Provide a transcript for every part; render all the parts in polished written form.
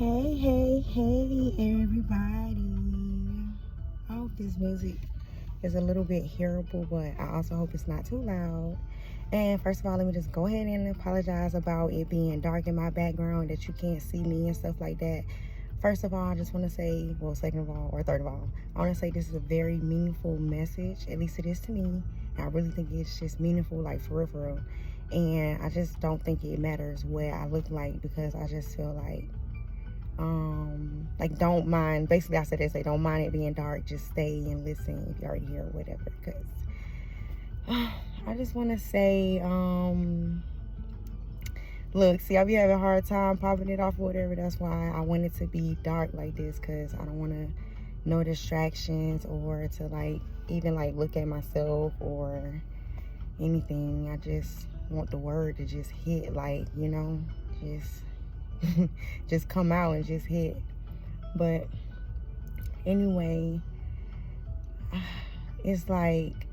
Hey, everybody. I hope this music is a little bit hearable, but I also hope it's not too loud. And first of all, let me just go ahead and apologize about it being dark in my background, that you can't see me and stuff like that. First of all, I just want to say, well, second of all, or third of all, I want to say this is a very meaningful message. At least it is to me. And I really think it's just meaningful, like for real, for real. And I just don't think it matters what I look like, because I just feel like don't mind, basically I said they say don't mind it being dark, just stay and listen if you're already here or whatever, because I just want to say, look, see, I be having a hard time popping it off or whatever. That's why I want it to be dark like this, because I don't want to no distractions or to like even like look at myself or anything. I just want the word to just hit, like, you know, just come out and just hit. But anyway, it's like,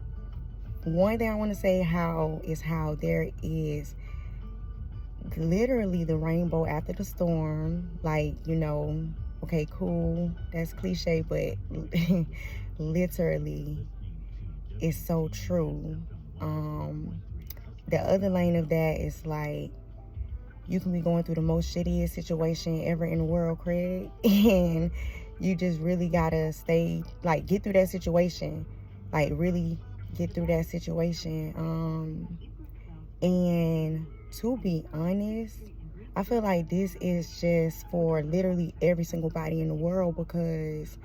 one thing I want to say how there is literally the rainbow after the storm. Like, you know, okay, cool, that's cliche, but literally it's so true. The other lane of that is like, you can be going through the most shittiest situation ever in the world, Craig, and you just really gotta stay, like, get through that situation, like really get through that situation. And to be honest, I feel like this is just for literally every single body in the world, because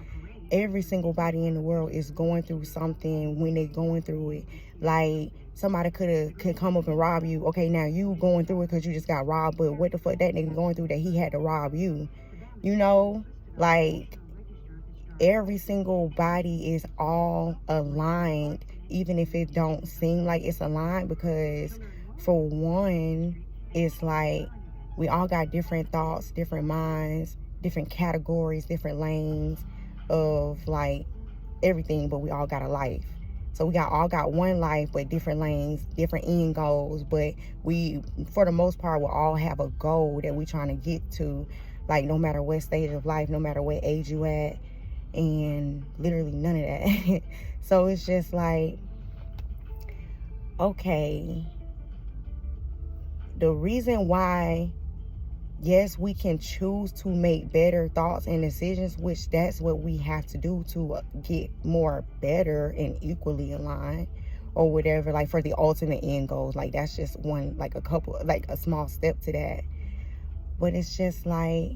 every single body in the world is going through something when they're going through it. Like, somebody could come up and rob you. Okay, now you going through it because you just got robbed, but what the fuck that nigga going through that he had to rob you? You know, like, every single body is all aligned, even if it don't seem like it's aligned, because for one, it's like we all got different thoughts, different minds, different categories, different lanes of like everything, but we all got a life. So we all got one life, but different lanes, different end goals. But we, for the most part, will all have a goal that we trying to get to, like, no matter what stage of life, no matter what age you at, and literally none of that. So it's just like, okay, the reason why, yes, we can choose to make better thoughts and decisions, which that's what we have to do to get more better and equally aligned or whatever, like for the ultimate end goals. Like, that's just one, like a small step to that. But it's just like,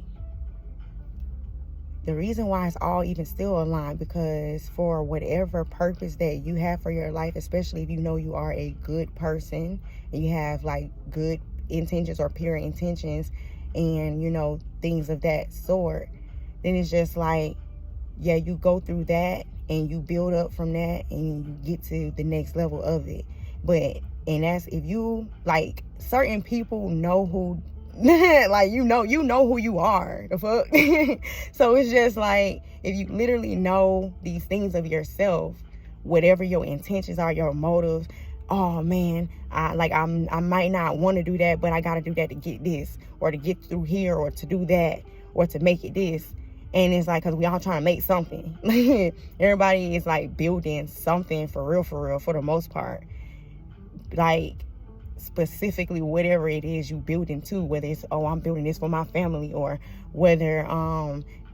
the reason why it's all even still aligned, because for whatever purpose that you have for your life, especially if you know you are a good person and you have like good intentions or pure intentions, and you know, things of that sort, then it's just like, yeah, you go through that and you build up from that and you get to the next level of it. And that's if you, like, certain people know who like, you know who you are, the fuck. So it's just like, if you literally know these things of yourself, whatever your intentions are, your motives, oh man, I might not want to do that, but I gotta do that to get this, or to get through here, or to do that, or to make it this. And it's like, because we all trying to make something. Everybody is like building something for real, for the most part. Like, specifically whatever it is you building to, whether it's, oh, I'm building this for my family, or whether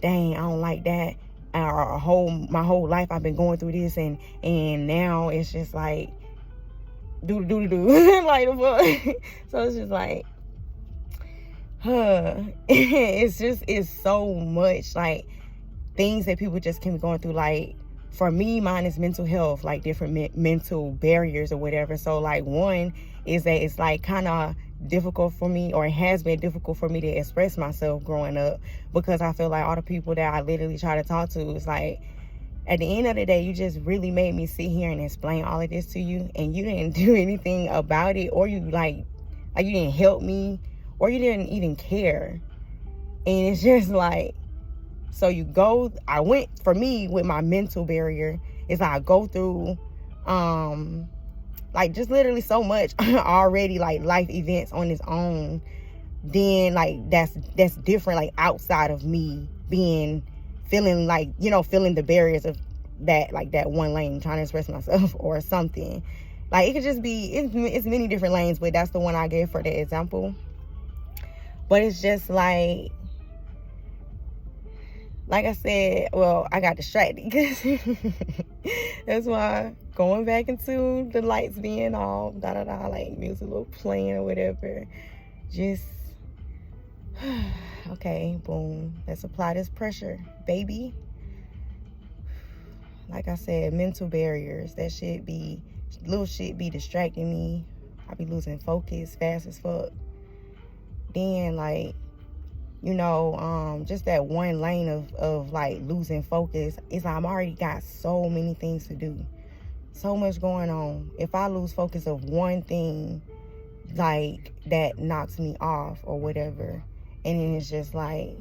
dang, I don't like that, or my whole life I've been going through this, and now it's just like do like the fuck. So it's just like, it's so much like things that people just can be going through. Like, for me, mine is mental health, like different mental barriers or whatever. So like, one is that it's like kind of difficult for me, or it has been difficult for me to express myself growing up, because I feel like all the people that I literally try to talk to, is like, at the end of the day, you just really made me sit here and explain all of this to you, and you didn't do anything about it, or you like you didn't help me, or you didn't even care. And it's just like, so I went, for me, with my mental barrier, is I go through like just literally so much already, like life events on its own, then like that's different, like outside of me feeling like, you know, feeling the barriers of that, like that one lane, trying to express myself or something. Like it could just be, it's many different lanes, but that's the one I gave for the example. But it's just like I said, well, I got distracted because that's why going back into the lights being off, like music little playing or whatever, just okay, boom, let's apply this pressure, baby. Like I said, mental barriers, that little shit be distracting me. I be losing focus fast as fuck. Then like, you know, just that one lane of like losing focus, it's like I'm already got so many things to do, so much going on. If I lose focus of one thing, like that knocks me off or whatever, and then it's just like,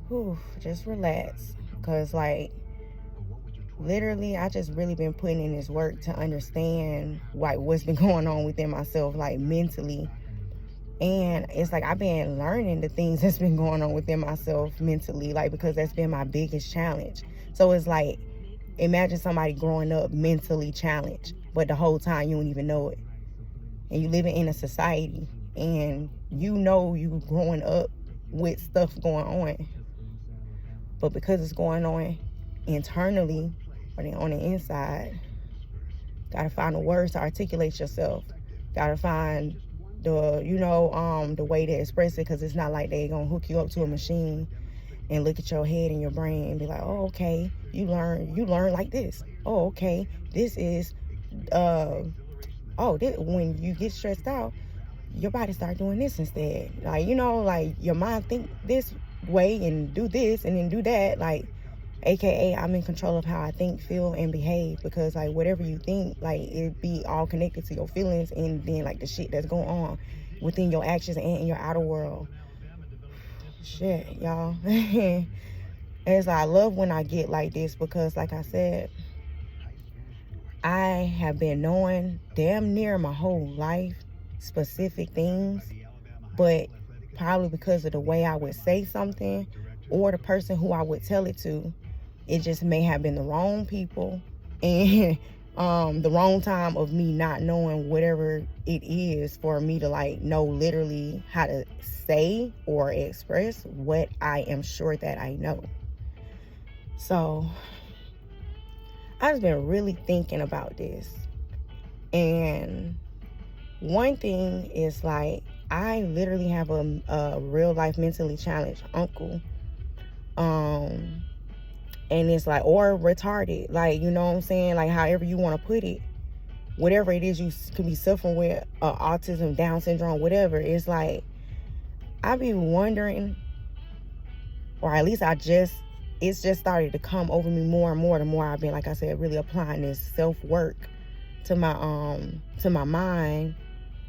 whew, just relax. Because like literally I just really been putting in this work to understand like what's been going on within myself, like mentally. And it's like I've been learning the things that's been going on within myself mentally, like because that's been my biggest challenge. So it's like, imagine somebody growing up mentally challenged, but the whole time you don't even know it. And you living in a society and you know you growing up with stuff going on. But because it's going on internally or on the inside, gotta find the words to articulate yourself. Gotta find the, you know, the way to express it, because it's not like they gonna hook you up to a machine and look at your head and your brain and be like, oh, okay, you learn like this. Oh, okay, this is, when you get stressed out, your body start doing this instead. Like, you know, like your mind think this way and do this and then do that. Like, AKA I'm in control of how I think, feel, and behave, because like whatever you think, like it be all connected to your feelings and then like the shit that's going on within your actions and in your outer world. Shit, y'all. As I love when I get like this, because like I said, I have been knowing damn near my whole life specific things, but probably because of the way I would say something or the person who I would tell it to, it just may have been the wrong people and the wrong time of me not knowing whatever it is for me to like know literally how to say or express what I am sure that I know. So I've just been really thinking about this. And one thing is like, I literally have a real life mentally challenged uncle. And it's like, or retarded, like, you know what I'm saying? Like, however you want to put it, whatever it is you could be suffering with, autism, Down syndrome, whatever. It's like, I be wondering, or at least it's just started to come over me more and more the more I've been, like I said, really applying this self-work to my mind,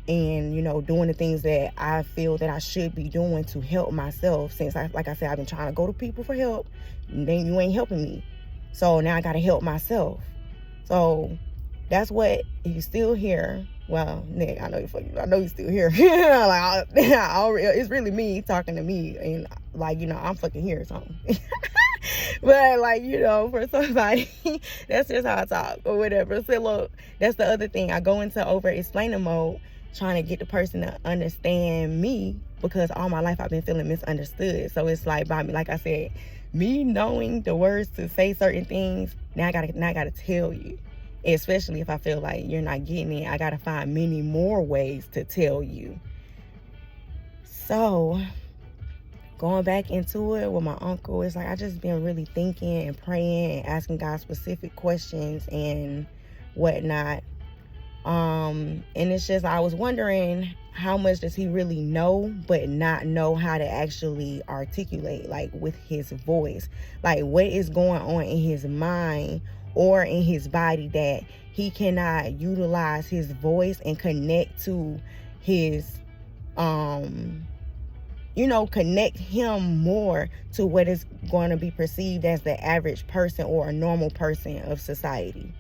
and, you know, doing the things that I feel that I should be doing to help myself. Since like I said, I've been trying to go to people for help, and then you ain't helping me. So now I got to help myself. So that's what, if you're still here, well, Nick, I know you're still here. Like, it's really me talking to me, and like, you know, I'm fucking here or something. But like, you know, for somebody, that's just how I talk or whatever. So look, that's the other thing. I go into over explaining mode, trying to get the person to understand me, because all my life I've been feeling misunderstood. So it's like, by me, like I said, me knowing the words to say certain things, now I gotta tell you. Especially if I feel like you're not getting it, I gotta find many more ways to tell you. So going back into it with my uncle, it's like I just been really thinking and praying and asking God specific questions and whatnot. And it's just, I was wondering, how much does he really know but not know how to actually articulate, like with his voice? Like, what is going on in his mind or in his body that he cannot utilize his voice and connect to his connect him more to what is going to be perceived as the average person or a normal person of society.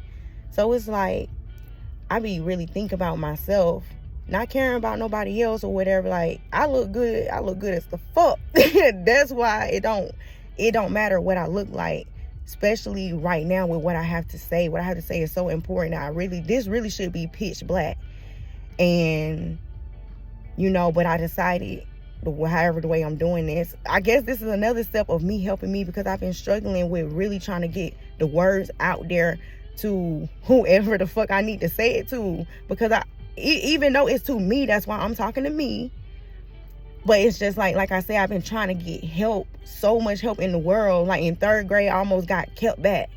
So it's like, I be really thinking about myself not caring about nobody else or whatever. Like, I look good as the fuck. That's why it don't matter what I look like, especially right now with what I have to say. What I have to say is so important. This really should be pitch black. And, you know, but I decided, however the way I'm doing this, I guess this is another step of me helping me, because I've been struggling with really trying to get the words out there to whoever the fuck I need to say it to, because even though it's to me, that's why I'm talking to me. But it's just like I said, I've been trying to get help, so much help in the world. Like in 3rd grade, I almost got kept back.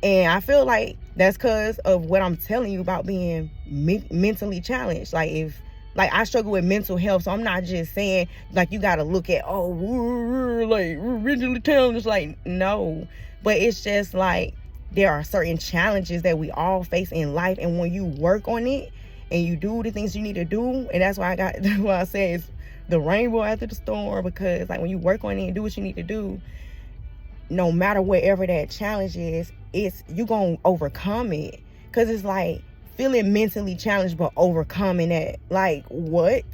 And I feel like that's because of what I'm telling you about being mentally challenged. Like I struggle with mental health, so I'm not just saying like you gotta look at, oh, like originally challenged. Like, no, but it's just like there are certain challenges that we all face in life, and when you work on it and you do the things you need to do, and that's why I say it's the rainbow after the storm, because like when you work on it and do what you need to do, no matter whatever that challenge is, you gonna overcome it. Because it's like feeling mentally challenged but overcoming that, like, what?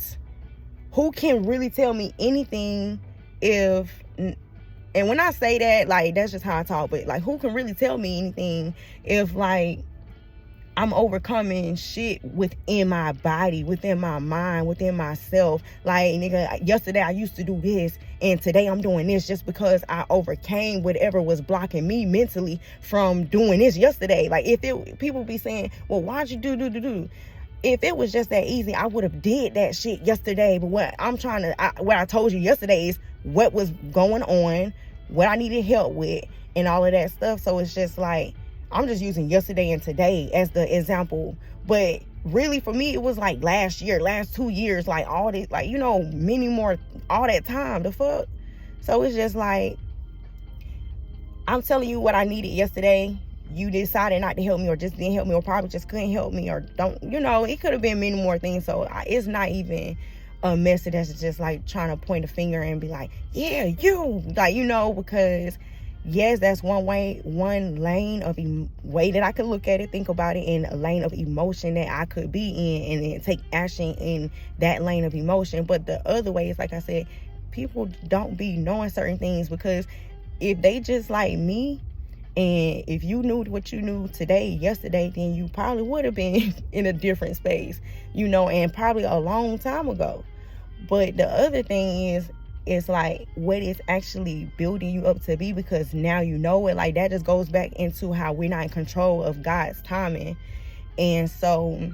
Who can really tell me anything if, and when I say that, like, that's just how I talk, but like, who can really tell me anything if like I'm overcoming shit within my body, within my mind, within myself? Like, nigga, yesterday I used to do this, and today I'm doing this just because I overcame whatever was blocking me mentally from doing this yesterday. Like, people be saying, well, why'd you do? If it was just that easy, I would have did that shit yesterday. But what I told you yesterday is what was going on, what I needed help with, and all of that stuff. So it's just like, I'm just using yesterday and today as the example. But really for me, it was like last 2 years, like all this, like, you know, many more, all that time, the fuck. So it's just like, I'm telling you what I needed yesterday. You decided not to help me, or just didn't help me, or probably just couldn't help me, or don't, you know, it could have been many more things. So it's not even a message that's just like trying to point a finger and be like, yeah, you, like, you know, because yes, that's one lane of way that I could look at it, think about it, and a lane of emotion that I could be in, and then take action in that lane of emotion. But the other way is, like I said, people don't be knowing certain things, because if they just like me, and if you knew what you knew yesterday, then you probably would have been in a different space, you know, and probably a long time ago. But the other thing is, it's like what is actually building you up to be, because now you know it. Like, that just goes back into how we're not in control of God's timing. And so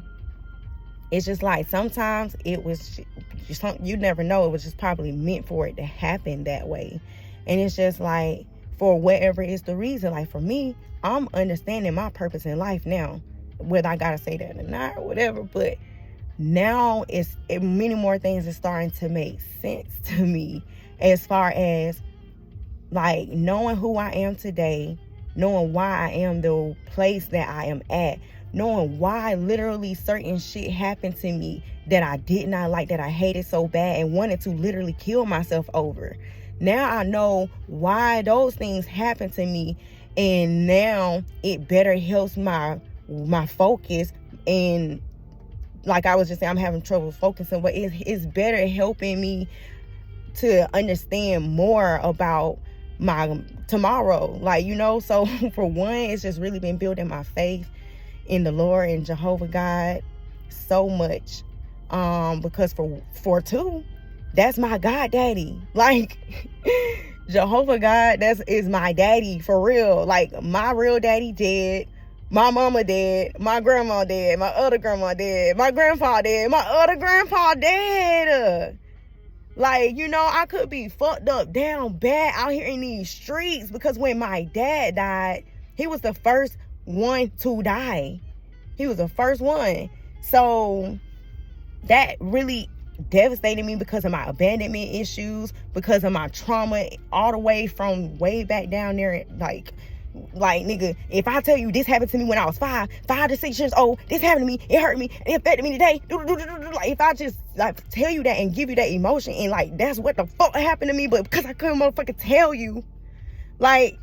it's just like, sometimes it was just, you never know, it was just probably meant for it to happen that way. And it's just like, for whatever is the reason, like for me, I'm understanding my purpose in life now, whether I gotta say that or not or whatever. But now many more things are starting to make sense to me, as far as like knowing who I am today, knowing why I am the place that I am at, knowing why literally certain shit happened to me that I did not like, that I hated so bad and wanted to literally kill myself over. Now I know why those things happened to me, and now it better helps my focus. And like I was just saying, I'm having trouble focusing, but it's better helping me to understand more about my tomorrow. Like, you know, so for one, it's just really been building my faith in the Lord and Jehovah God so much. Because for two, that's my God daddy. Like, Jehovah God, is my daddy for real. Like, my real daddy dead. My mama dead, my grandma dead, my other grandma dead, my grandpa dead, my other grandpa dead. Like, you know, I could be fucked up down bad out here in these streets, because when my dad died, he was the first one to die. He was the first one. So that really devastated me because of my abandonment issues, because of my trauma, all the way from way back down there, like nigga, if I tell you this happened to me when I was 5 to 6 years old, this happened to me, it hurt me, it affected me today, like, if I just like tell you that and give you that emotion, and like that's what the fuck happened to me, but because I couldn't motherfucking tell you, like,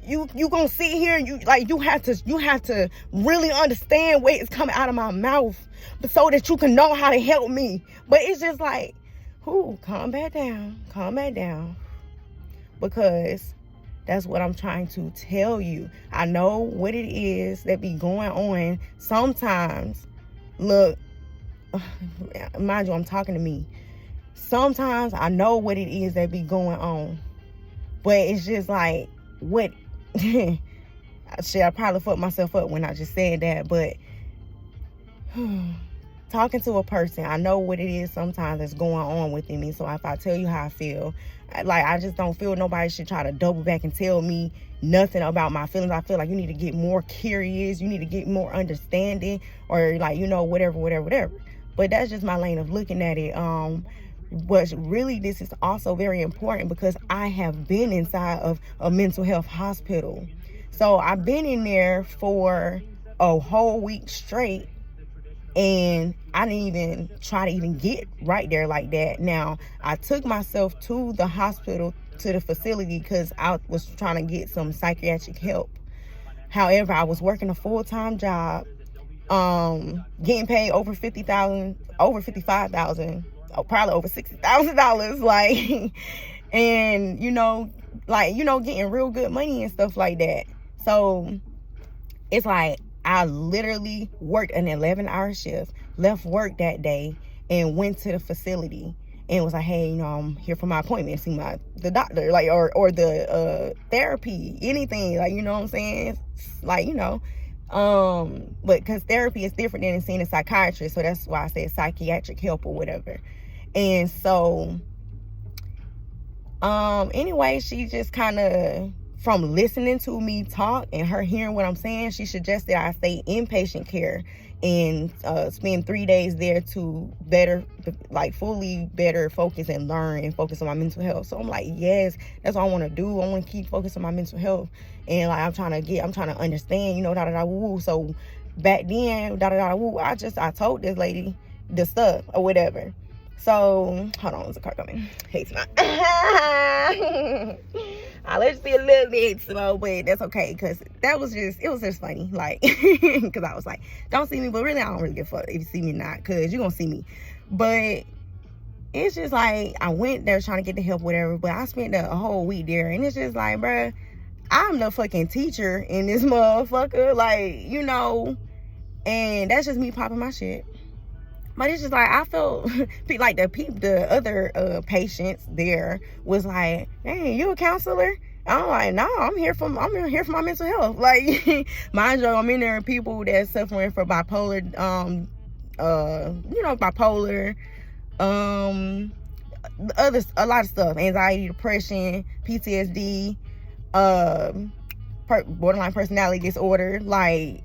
you gonna sit here and you have to really understand where it's coming out of my mouth, but so that you can know how to help me. But it's just like, calm back down, because that's what I'm trying to tell you. I know what it is that be going on sometimes. Look, mind you, I'm talking to me. Sometimes I know what it is that be going on, but it's just like, what? Shit, I probably fucked myself up when I just said that, but talking to a person, I know what it is sometimes that's going on within me. So if I tell you how I feel, like, I just don't feel nobody should try to double back and tell me nothing about my feelings. I feel like you need to get more curious, you need to get more understanding, or like, whatever. But that's just my lane of looking at it. But really, this is also very important because I have been inside of a mental health hospital. So I've been in there for a whole week straight, and I didn't even try to even get right there like that. Now, I took myself to the hospital, to the facility, because I was trying to get some psychiatric help. However, I was working a full-time job, getting paid over $50,000, over $55,000, probably over $60,000, like, and getting real good money and stuff like that. So it's like, I literally worked an 11-hour shift, left work that day, and went to the facility and was like, hey, I'm here for my appointment, see the doctor, like, or the therapy, anything, like, what I'm saying? Like, but because therapy is different than seeing a psychiatrist, so that's why I say psychiatric help or whatever. And so, anyway, she just kind of, from listening to me talk and her hearing what I'm saying, she suggested I stay inpatient care and spend 3 days there to fully better focus and learn and focus on my mental health. So I'm like, yes, that's what I want to do. I want to keep focusing on my mental health, and like I'm trying to understand, woo. So back then, woo, I told this lady the stuff or whatever. So hold on, there's a car coming. Hey, smile. I'll let you see a little bit slow, but that's okay, because it was just funny, like, because I was like, don't see me, but really I don't really give a fuck if you see me or not, because you're gonna see me. But it's just like, I went there trying to get the help, whatever, but I spent a whole week there, and it's just like, bruh, I'm the fucking teacher in this motherfucker, like, and that's just me popping my shit. But it's just like, I felt like the other patients there was like, hey, you a counselor? I'm like, no, I'm here for my mental health. Like, mind you, I'm in there with people that's suffering from bipolar, bipolar, a lot of stuff, anxiety, depression, PTSD, borderline personality disorder, like,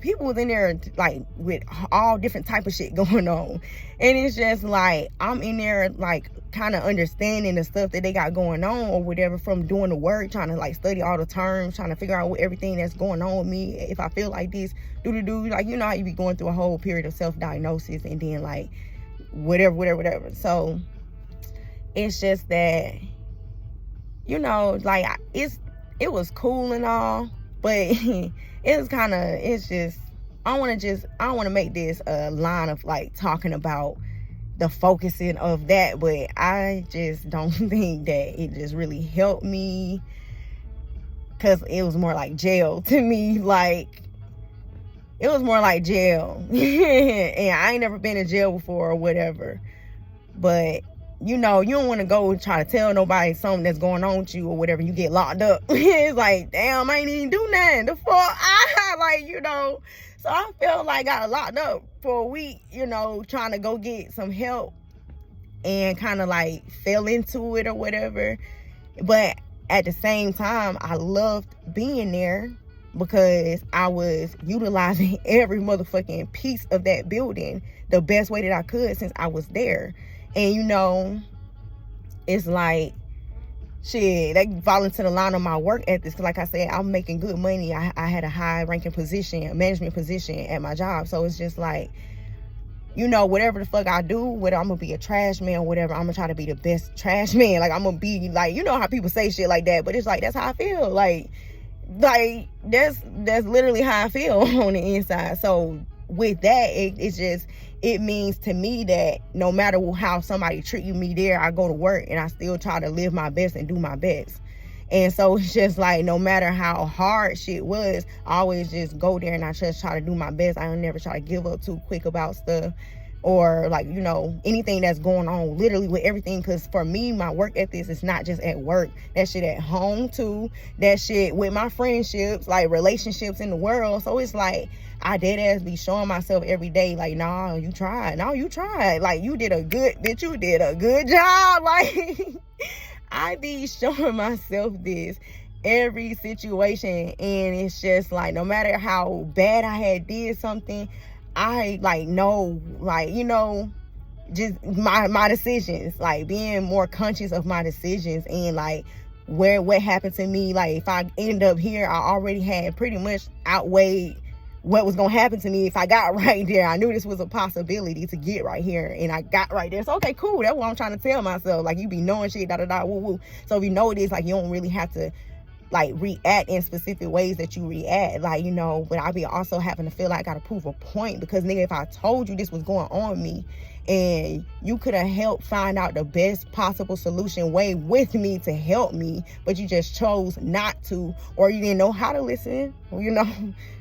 people was in there like with all different type of shit going on. And it's just like, I'm in there like kind of understanding the stuff that they got going on or whatever from doing the work, trying to like study all the terms, trying to figure out everything that's going on with me. If I feel like this, like, how you be going through a whole period of self-diagnosis and then like whatever. So it's just that, like, it was cool and all, but it's just, I want to make this a line of like talking about the focusing of that, but I just don't think that it just really helped me, because it was more like jail to me. Like, it was more like jail. And I ain't never been in jail before or whatever, but you don't want to go try to tell nobody something that's going on with you or whatever. You get locked up. It's like, damn, I ain't even do nothing. The fuck, So I felt like I got locked up for a week, trying to go get some help, and kind of like fell into it or whatever. But at the same time, I loved being there because I was utilizing every motherfucking piece of that building the best way that I could since I was there. And it's like, shit, that fall into the line of my work ethics. Like I said, I'm making good money. I had a high ranking position, a management position at my job. So it's just like, you know, whatever the fuck I do, whether I'm gonna be a trash man or whatever, I'm gonna try to be the best trash man. Like, I'm gonna be like, you know how people say shit like that, but it's like, that's how I feel. Like that's literally how I feel on the inside. So with that, it means to me that no matter how somebody treat me there, I go to work and I still try to live my best and do my best. And so it's just like, no matter how hard shit was, I always just go there and I just try to do my best. I don't never try to give up too quick about stuff, or like, you know, anything that's going on literally with everything. Because for me, my work ethics is not just at work. That shit at home too. That shit with my friendships, like relationships in the world. So it's like, I dead ass be showing myself every day, like, nah, you tried. No, you tried. Like, you did a good job. Like, I be showing myself this every situation, and it's just like, no matter how bad I had did something, I like know, like, you know, just my decisions, like being more conscious of my decisions, and like what happened to me. Like, if I end up here, I already had pretty much outweighed what was gonna happen to me if I got right there. I knew this was a possibility to get right here, and I got right there. So okay, cool. That's what I'm trying to tell myself. Like, you be knowing shit, woo woo. So if you know this, like, you don't really have to like react in specific ways that you react. Like, you know, but I be also having to feel like I gotta prove a point, because nigga, if I told you this was going on me and you could have helped find out the best possible solution way with me to help me, but you just chose not to, or you didn't know how to listen, or, you know,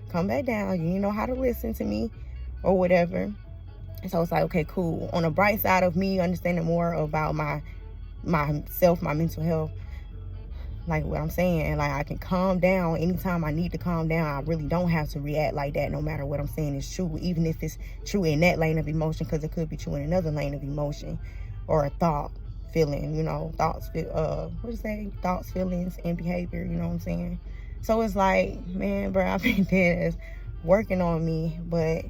come back down, you didn't know how to listen to me or whatever. So it's like, okay, cool. On the bright side of me understanding more about myself, my mental health, like what I'm saying, like, I can calm down anytime I need to calm down. I really don't have to react like that, no matter what I'm saying is true, even if it's true in that lane of emotion, because it could be true in another lane of emotion, or a thought, feeling, you know, thoughts, feelings, and behavior, you know what I'm saying? So it's like, man, bro, I've been dead as working on me, but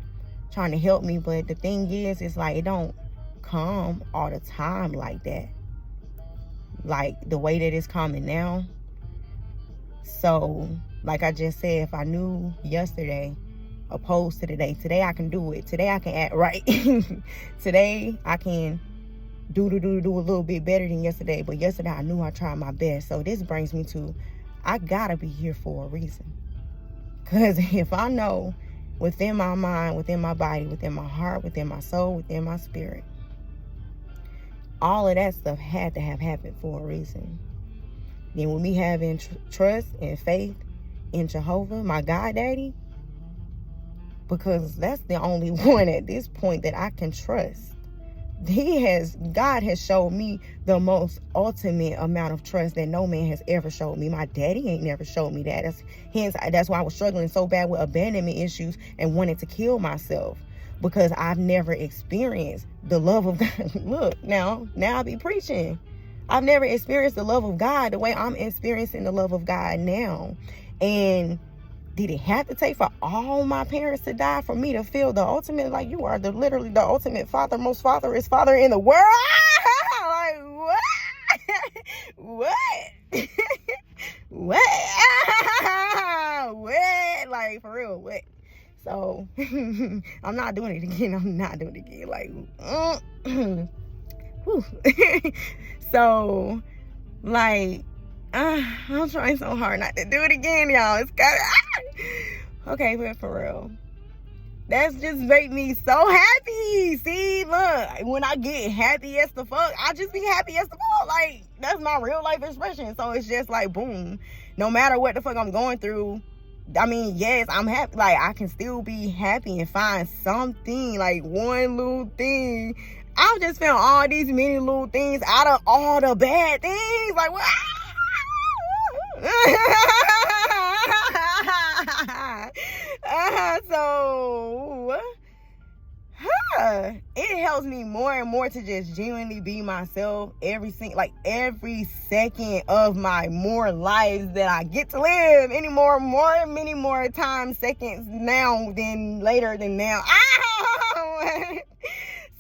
trying to help me. But the thing is, it's like, it don't come all the time like that, like the way that it's coming now. So like I just said, if I knew yesterday opposed to today I can do it. Today I can act right. Today I can do a little bit better than yesterday. But yesterday I knew I tried my best. So this brings me to, I gotta be here for a reason. Because if I know within my mind, within my body, within my heart, within my soul, within my spirit, all of that stuff had to have happened for a reason. Then with me having trust and faith in Jehovah, my God Daddy, because that's the only one at this point that I can trust. God has showed me the most ultimate amount of trust that no man has ever showed me. My daddy ain't never showed me that. That's why I was struggling so bad with abandonment issues and wanted to kill myself, because I've never experienced the love of God. Look, now I be preaching. I've never experienced the love of God the way I'm experiencing the love of God now. And did it have to take for all my parents to die for me to feel the ultimate, like, you are literally the ultimate father, most fatherless father in the world? Like, what? What? What? Like, for real, what? So I'm not doing it again. Like, so, like, I'm trying so hard not to do it again, y'all. It's got okay, but for real, that's just make me so happy. See, look, when I get happy as the fuck, I just be happy as the fuck. Like, that's my real life expression. So it's just like, boom, no matter what the fuck I'm going through, I mean, yes, I'm happy. Like, I can still be happy and find something, like one little thing. I've just found all these many little things out of all the bad things. Like, what? So it helps me more and more to just genuinely be myself every second of my more lives that I get to live. Many more times, seconds now than later than now.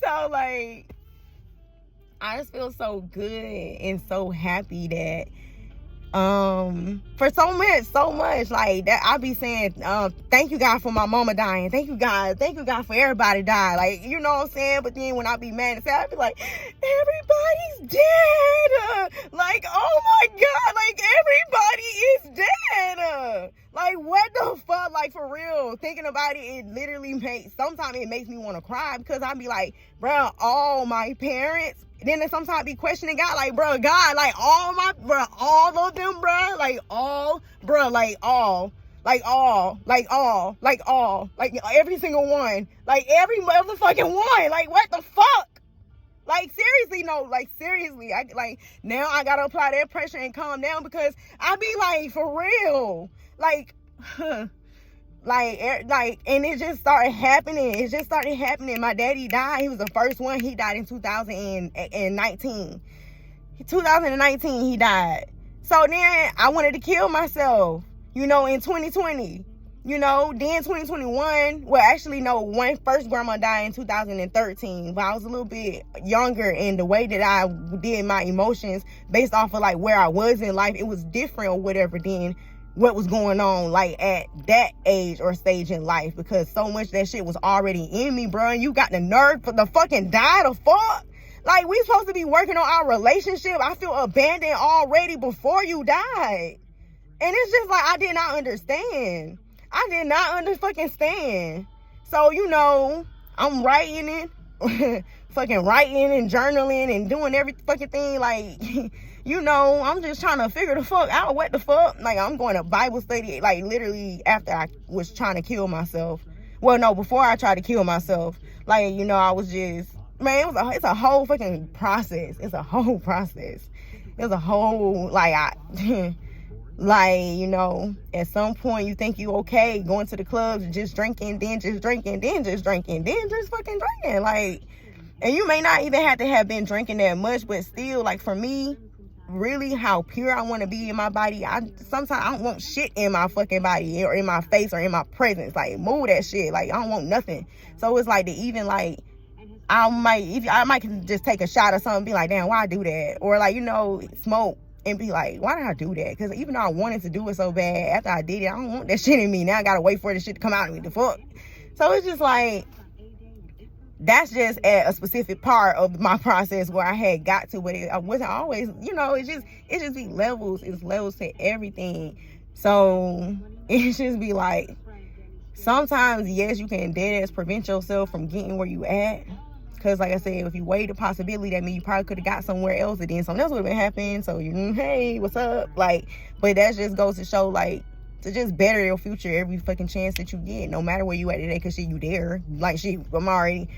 So, like, I just feel so good and so happy that For so much like that. I be saying, thank you God for my mama dying, thank you God for everybody dying, like, you know what I'm saying? But then when I be mad and sad, I be like, everybody's dead, like, oh my God, like, everybody is dead, like, what the fuck, like, for real, thinking about it, it literally sometimes it makes me want to cry, because I be like, bro, all my parents. Then sometimes I be questioning God, like, bro, God, like, all of them, bro, like, all, bro, like, all, like, every single one, like, every motherfucking one, like, what the fuck? Like, seriously, no, like, seriously, now I gotta apply that pressure and calm down, because I be like, for real, like, like, and it just started happening. My daddy died. He was the first one. He died in 2019. 2019, he died. So then I wanted to kill myself, in 2020. Then 2021, well, actually, no, one first grandma died in 2013, but I was a little bit younger, and the way that I did my emotions based off of, like, where I was in life, it was different or whatever than what was going on, like, at that age or stage in life, because so much of that shit was already in me, bro. And you got the nerve for the fucking die the fuck? Like, we supposed to be working on our relationship. I feel abandoned already before you died. And it's just like, I did not understand. So, I'm writing it, fucking writing and journaling and doing every fucking thing, like, I'm just trying to figure the fuck out what the fuck. Like, I'm going to Bible study, like, literally after I was trying to kill myself. Well, no, before I tried to kill myself. Like, I was just, man, it's a whole fucking process. It's a whole process. It's a whole, like, at some point you think you okay going to the clubs and just drinking, then just drinking, then just drinking, then just fucking drinking. Like, and you may not even have to have been drinking that much, but still, like, for me, really how pure I want to be in my body, sometimes I don't want shit in my fucking body or in my face or in my presence. Like, move that shit. Like, I don't want nothing. So it's like, I might just take a shot or something and be like, damn, why I do that? Or, like, smoke and be like, why did I do that? Because even though I wanted to do it so bad, after I did it, I don't want that shit in me. Now I gotta wait for the shit to come out of me. The fuck? So it's just like, that's just at a specific part of my process where I had got to, but I wasn't always, it just be levels. It's levels to everything. So it just be like, sometimes, yes, you can dead ass prevent yourself from getting where you at. Because, like I said, if you weigh the possibility, that means you probably could have got somewhere else, and then something else would have been happening. So, hey, what's up? Like, but that just goes to show, like, to just better your future every fucking chance that you get, no matter where you at today, because you there. Like, I'm already,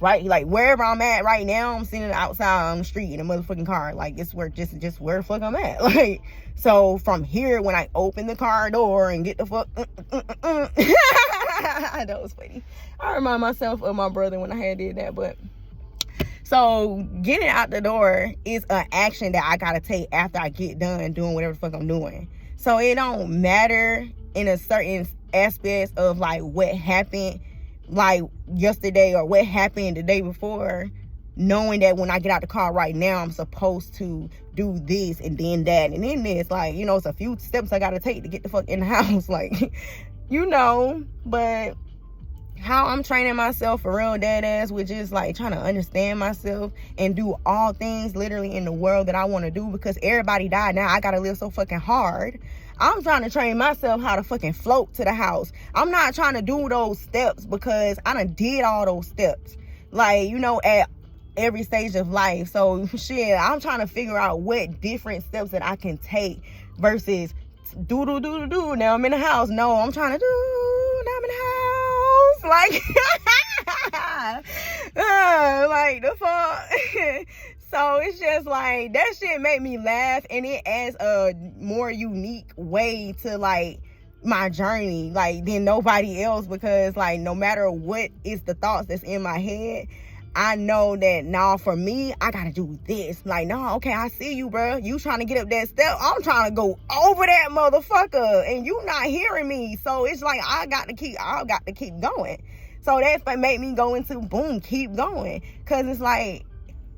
right, like, wherever I'm at right now, I'm sitting outside on the street in a motherfucking car. Like, it's where, just where the fuck I'm at. Like, so from here, when I open the car door and get the fuck, that was funny. I remind myself of my brother when I had did that. But so getting out the door is an action that I gotta take after I get done doing whatever the fuck I'm doing. So it don't matter in a certain aspects of, like, what happened, like, yesterday or what happened the day before, knowing that when I get out the car right now, I'm supposed to do this and then that and then this. Like, it's a few steps I gotta take to get the fuck in the house. Like, but how I'm training myself for real dead ass, which is, like, trying to understand myself and do all things literally in the world that I want to do, because everybody died. Now I gotta live so fucking hard. I'm trying to train myself how to fucking float to the house. I'm not trying to do those steps because I done did all those steps, like, at every stage of life. So shit, I'm trying to figure out what different steps that I can take versus do. Now I'm in the house. No, I'm trying to do. Now I'm in the house. Like, like the fuck. So it's just like, that shit make me laugh, and it adds a more unique way to, like, my journey, like, than nobody else, because, like, no matter what is the thoughts that's in my head, I know that now for me, I gotta do this. Like, no, okay, I see you, bro. You trying to get up that step. I'm trying to go over that motherfucker, and you not hearing me. So it's like, I got to keep going. So that made me go into boom, keep going. Cause it's like,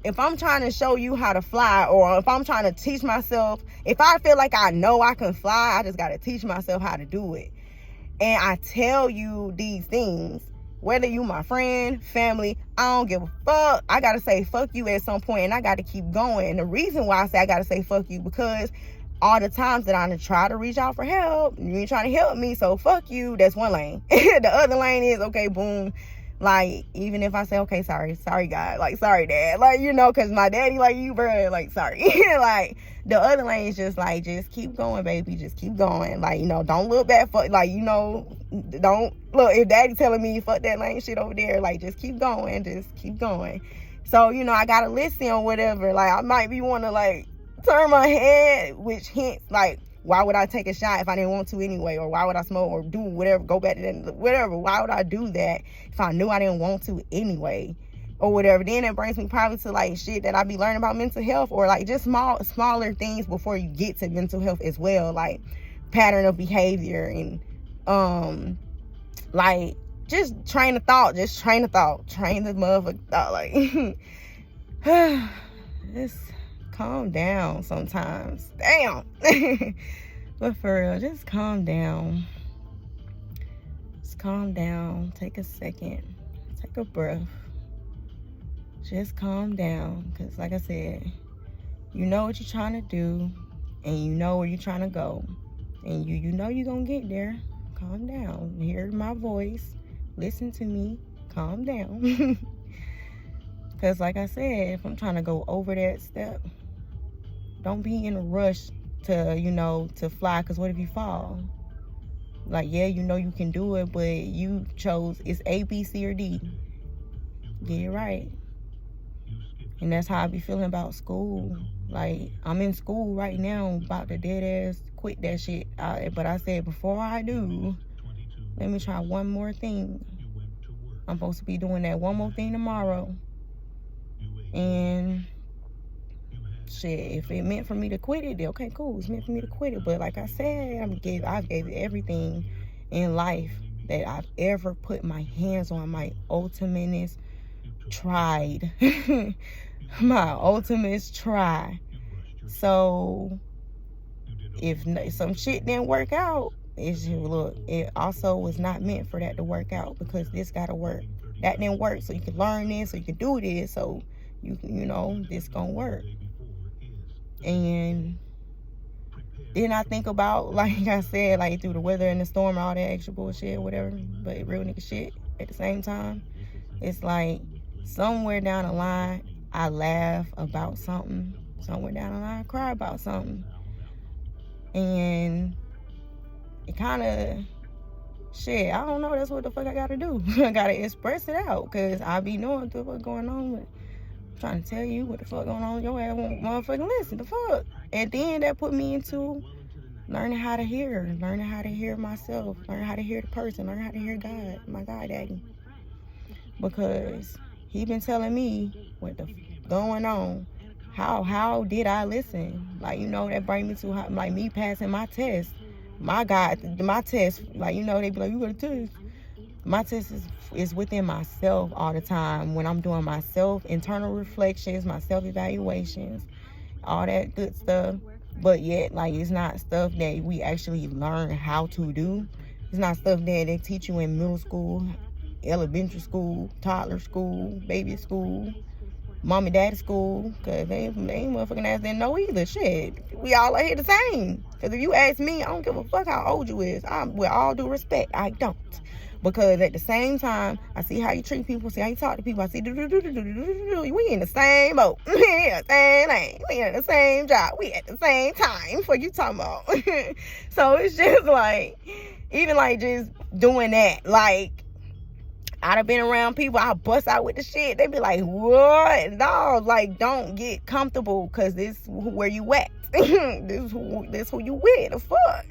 if I'm trying to show you how to fly, or if I'm trying to teach myself, if I feel like I know I can fly, I just got to teach myself how to do it. And I tell you these things, whether you my friend, family, I don't give a fuck. I got to say fuck you at some point, and I got to keep going. And the reason why I say I got to say fuck you, because all the times that I try to reach out for help, you ain't trying to help me, so fuck you. That's one lane. The other lane is, okay, boom. Like, even if I say, okay, sorry God, like, sorry dad, like, you know, because my daddy like you, bro, like, sorry. Like, the other lane is just like, just keep going, baby, just keep going. Like, you know, don't look back, for, like, you know, don't look, if daddy telling me fuck that lane shit over there, like, just keep going, just keep going. So, you know, I gotta listen or whatever. Like, I might be want to, like, turn my head, which hints, like, why would I take a shot if I didn't want to anyway? Or why would I smoke or do whatever, go back to that, whatever? Why would I do that if I knew I didn't want to anyway? Or whatever. Then it brings me probably to, like, shit that I be learning about mental health, or, like, just smaller things before you get to mental health as well. Like, pattern of behavior and, like, just train of thought. Train the motherfucking thought. Like, just calm down sometimes. Damn. But for real, just calm down. Just calm down. Take a second. Take a breath. Just calm down. Because like I said, you know what you're trying to do, and you know where you're trying to go. And you know you're going to get there. Calm down. Hear my voice. Listen to me. Calm down. Because like I said, if I'm trying to go over that step, don't be in a rush to, you know, to fly, because what if you fall? Like, yeah, you know you can do it, but you chose, it's A, B, C, or D. Get it right. And that's how I be feeling about school. Like, I'm in school right now, about to dead ass quit that shit. But I said, before I do, let me try one more thing. I'm supposed to be doing that one more thing tomorrow. And shit, if it meant for me to quit it, then okay, cool, it's meant for me to quit it. But like I said, I've gave everything in life that I've ever put my hands on. My ultimatest tried. My ultimate try. So if some shit didn't work out, it's just, look, it also was not meant for that to work out, because this gotta work. That didn't work, so you can learn this, so you can do this, so you know this gonna work. And then I think about, like I said, like, through the weather and the storm, all that extra bullshit, whatever, but real nigga shit at the same time. It's like, somewhere down the line, I laugh about something. Somewhere down the line, I cry about something. And it kind of, shit, I don't know, that's what the fuck I gotta do. I gotta express it out, because I be knowing what's going on with. Trying to tell you what the fuck going on, your ass won't motherfucking listen. The fuck. And then that put me into learning how to hear myself, learn how to hear the person, learn how to hear God, my God daddy. Because he been telling me what the going on. How did I listen? Like, you know, that bring me to how, like, me passing my test. My God, my test, like, you know, they be like, you got a test. My test is within myself all the time, when I'm doing my internal reflections, my self-evaluations, all that good stuff. But yet, like, it's not stuff that we actually learn how to do. It's not stuff that they teach you in middle school, elementary school, toddler school, baby school, mom and daddy school, because they ain't motherfucking ass didn't know either. Shit, we all are here the same. Because if you ask me, I don't give a fuck how old you is. With all due respect, I don't. Because at the same time, I see how you treat people, see how you talk to people. I see, we in the same boat. We in the same lane. We in the same job. We at the same time. What you talking about? So it's just like, even like just doing that. Like, I'd have been around people, I bust out with the shit. They be like, what? No, like, don't get comfortable, because this where you at. this who you with. The fuck?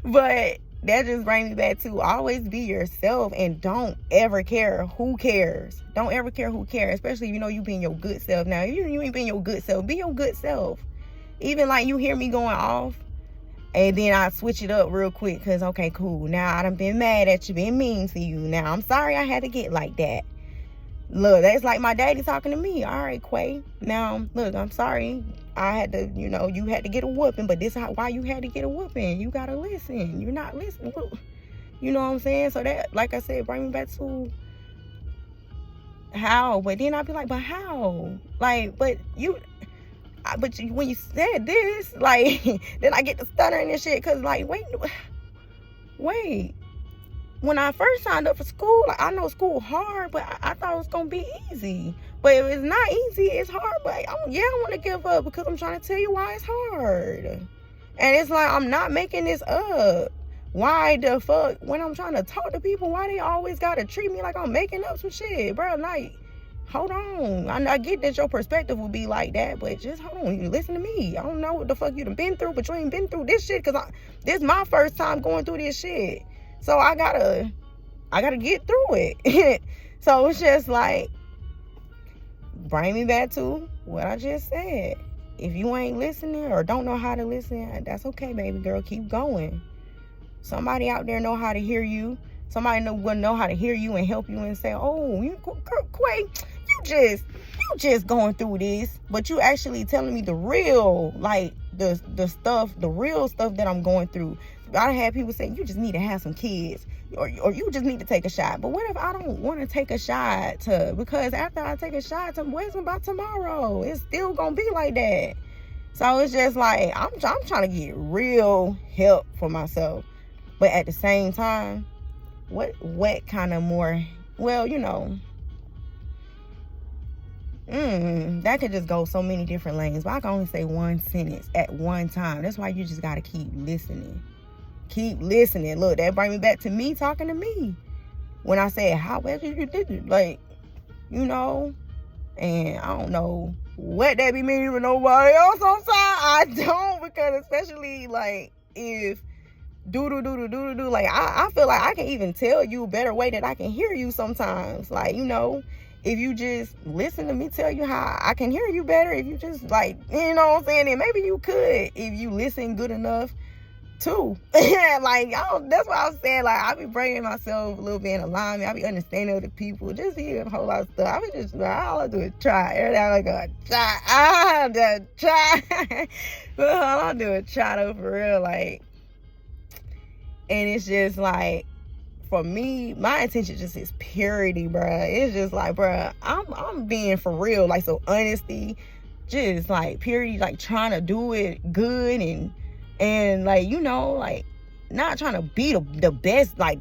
But that just brings me back to always be yourself, and don't ever care who cares. Don't ever care who cares, especially if you know you being your good self. Now, you ain't being your good self. Be your good self. Even like you hear me going off, and then I switch it up real quick, because, okay, cool. Now I done been mad at you, been mean to you. Now I'm sorry I had to get like that. Look, that's like my daddy talking to me. All right, Quay. Now, look, I'm sorry. I had to, you had to get a whooping, but this is why you had to get a whooping. You gotta listen. You're not listening. You know what I'm saying? So that, like I said, bring me back to how. But then I'd be like, but how? Like, but when you said this, like, then I get to stuttering and shit, cause like, wait. When I first signed up for school, like, I know school hard, but I thought it was gonna be easy. But if it's not easy, it's hard. But I want to give up because I'm trying to tell you why it's hard. And it's like, I'm not making this up. Why the fuck, when I'm trying to talk to people, why they always gotta treat me like I'm making up some shit, bro? Like, hold on. I get that your perspective will be like that, but just hold on. You listen to me. I don't know what the fuck you done been through, but you ain't been through this shit, because this is my first time going through this shit. So I gotta get through it. So it's just like, bring me back to what I just said. If you ain't listening or don't know how to listen, that's okay, baby girl. Keep going. Somebody out there know how to hear you. Somebody will know how to hear you and help you and say, oh, Quay, you just going through this, but you actually telling me the real, like, the real stuff that I'm going through. I had people say, you just need to have some kids, or you just need to take a shot. But what if I don't want to take a shot? Because after I take a shot, where's about tomorrow? It's still gonna be like that. So it's just like, I'm trying to get real help for myself, but at the same time, what kind of more? Well, that could just go so many different lanes. But I can only say one sentence at one time. That's why you just gotta keep listening. Keep listening. Look, that bring me back to me talking to me. When I said, how well you did it? Like, and I don't know what that be meaning with nobody else on side. I don't, because especially, like, if do, like, I feel like I can even tell you a better way that I can hear you sometimes. Like, if you just listen to me tell you how I can hear you better, if you just, like, you know what I'm saying, then maybe you could, if you listen good enough too. Like, that's what I was saying. Like, I be bringing myself a little bit in alignment. I be understanding other people, just hear a whole lot of stuff. I be just, all I do is try. Every time I go, try. But all I do is try, though, for real. Like, and it's just like, for me, my intention just is purity, bruh. It's just like, bruh, I'm being for real. Like, so honesty, just like purity, like trying to do it good and like, like, not trying to be the best, like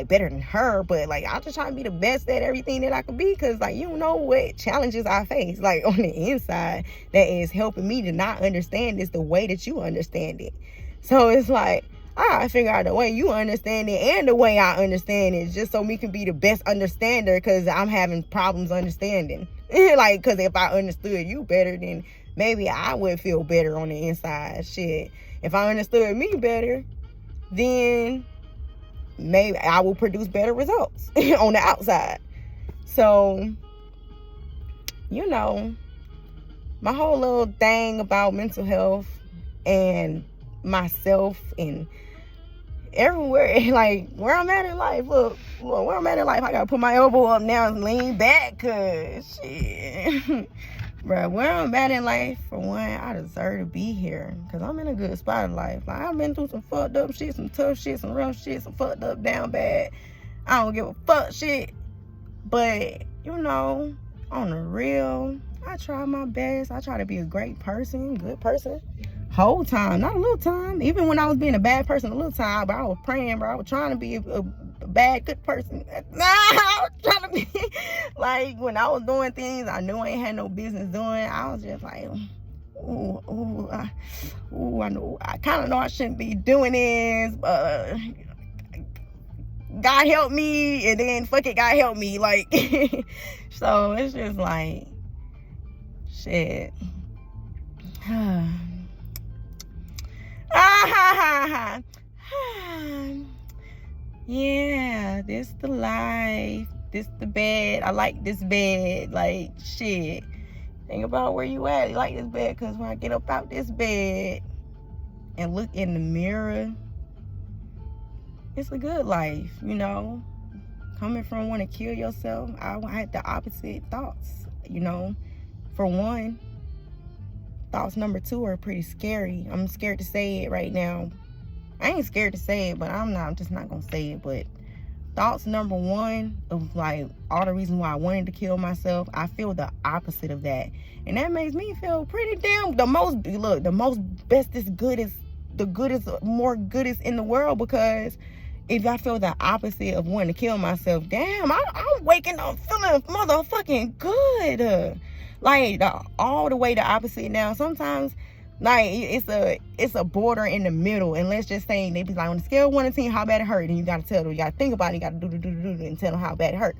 better than her, but like, I'm just trying to be the best at everything that I can be, because like, you know what challenges I face, like, on the inside, that is helping me to not understand this the way that you understand it. So it's like, I gotta figure out the way you understand it and the way I understand it, just so we can be the best understander, because I'm having problems understanding. Like, because if I understood you better, then maybe I would feel better on the inside. Shit. If I understood me better, then maybe I will produce better results on the outside. So, my whole little thing about mental health and myself and everywhere, like, where I'm at in life, look, where I'm at in life, I gotta put my elbow up now and lean back, cause shit. Bro, where I'm at in life, for one, I deserve to be here, because I'm in a good spot in life. Like, I've been through some fucked up shit, some tough shit, some rough shit, some fucked up down bad. I don't give a fuck shit. But, on the real, I try my best. I try to be a great person, good person. Whole time, not a little time. Even when I was being a bad person a little time, but I was praying, bro. I was trying to be a bad, good person. I was trying to be, like, when I was doing things I knew I ain't had no business doing, I was just like, I know, I kind of know I shouldn't be doing this, but God help me, and then fuck it, God help me, like, so it's just like, shit. Yeah, this the life, this the bed. I like this bed. Like, shit, think about where you at. You like this bed, because when I get up out this bed and look in the mirror, it's a good life, because coming from wanting to kill yourself, I had the opposite thoughts, you know. For one, thoughts number 2 are pretty scary. I'm scared to say it right now. I ain't scared to say it, but I'm just not gonna say it. But thoughts number 1 of like all the reasons why I wanted to kill myself, I feel the opposite of that. And that makes me feel pretty damn the most bestest, goodest, the goodest, more goodest in the world, because if I feel the opposite of wanting to kill myself, damn, I'm waking up feeling motherfucking good. Like all the way the opposite. Now sometimes like it's a border in the middle, and let's just say they be like, on a scale of 1 to 10, how bad it hurt, and you gotta tell them, you gotta think about it, you gotta do and tell them how bad it hurt.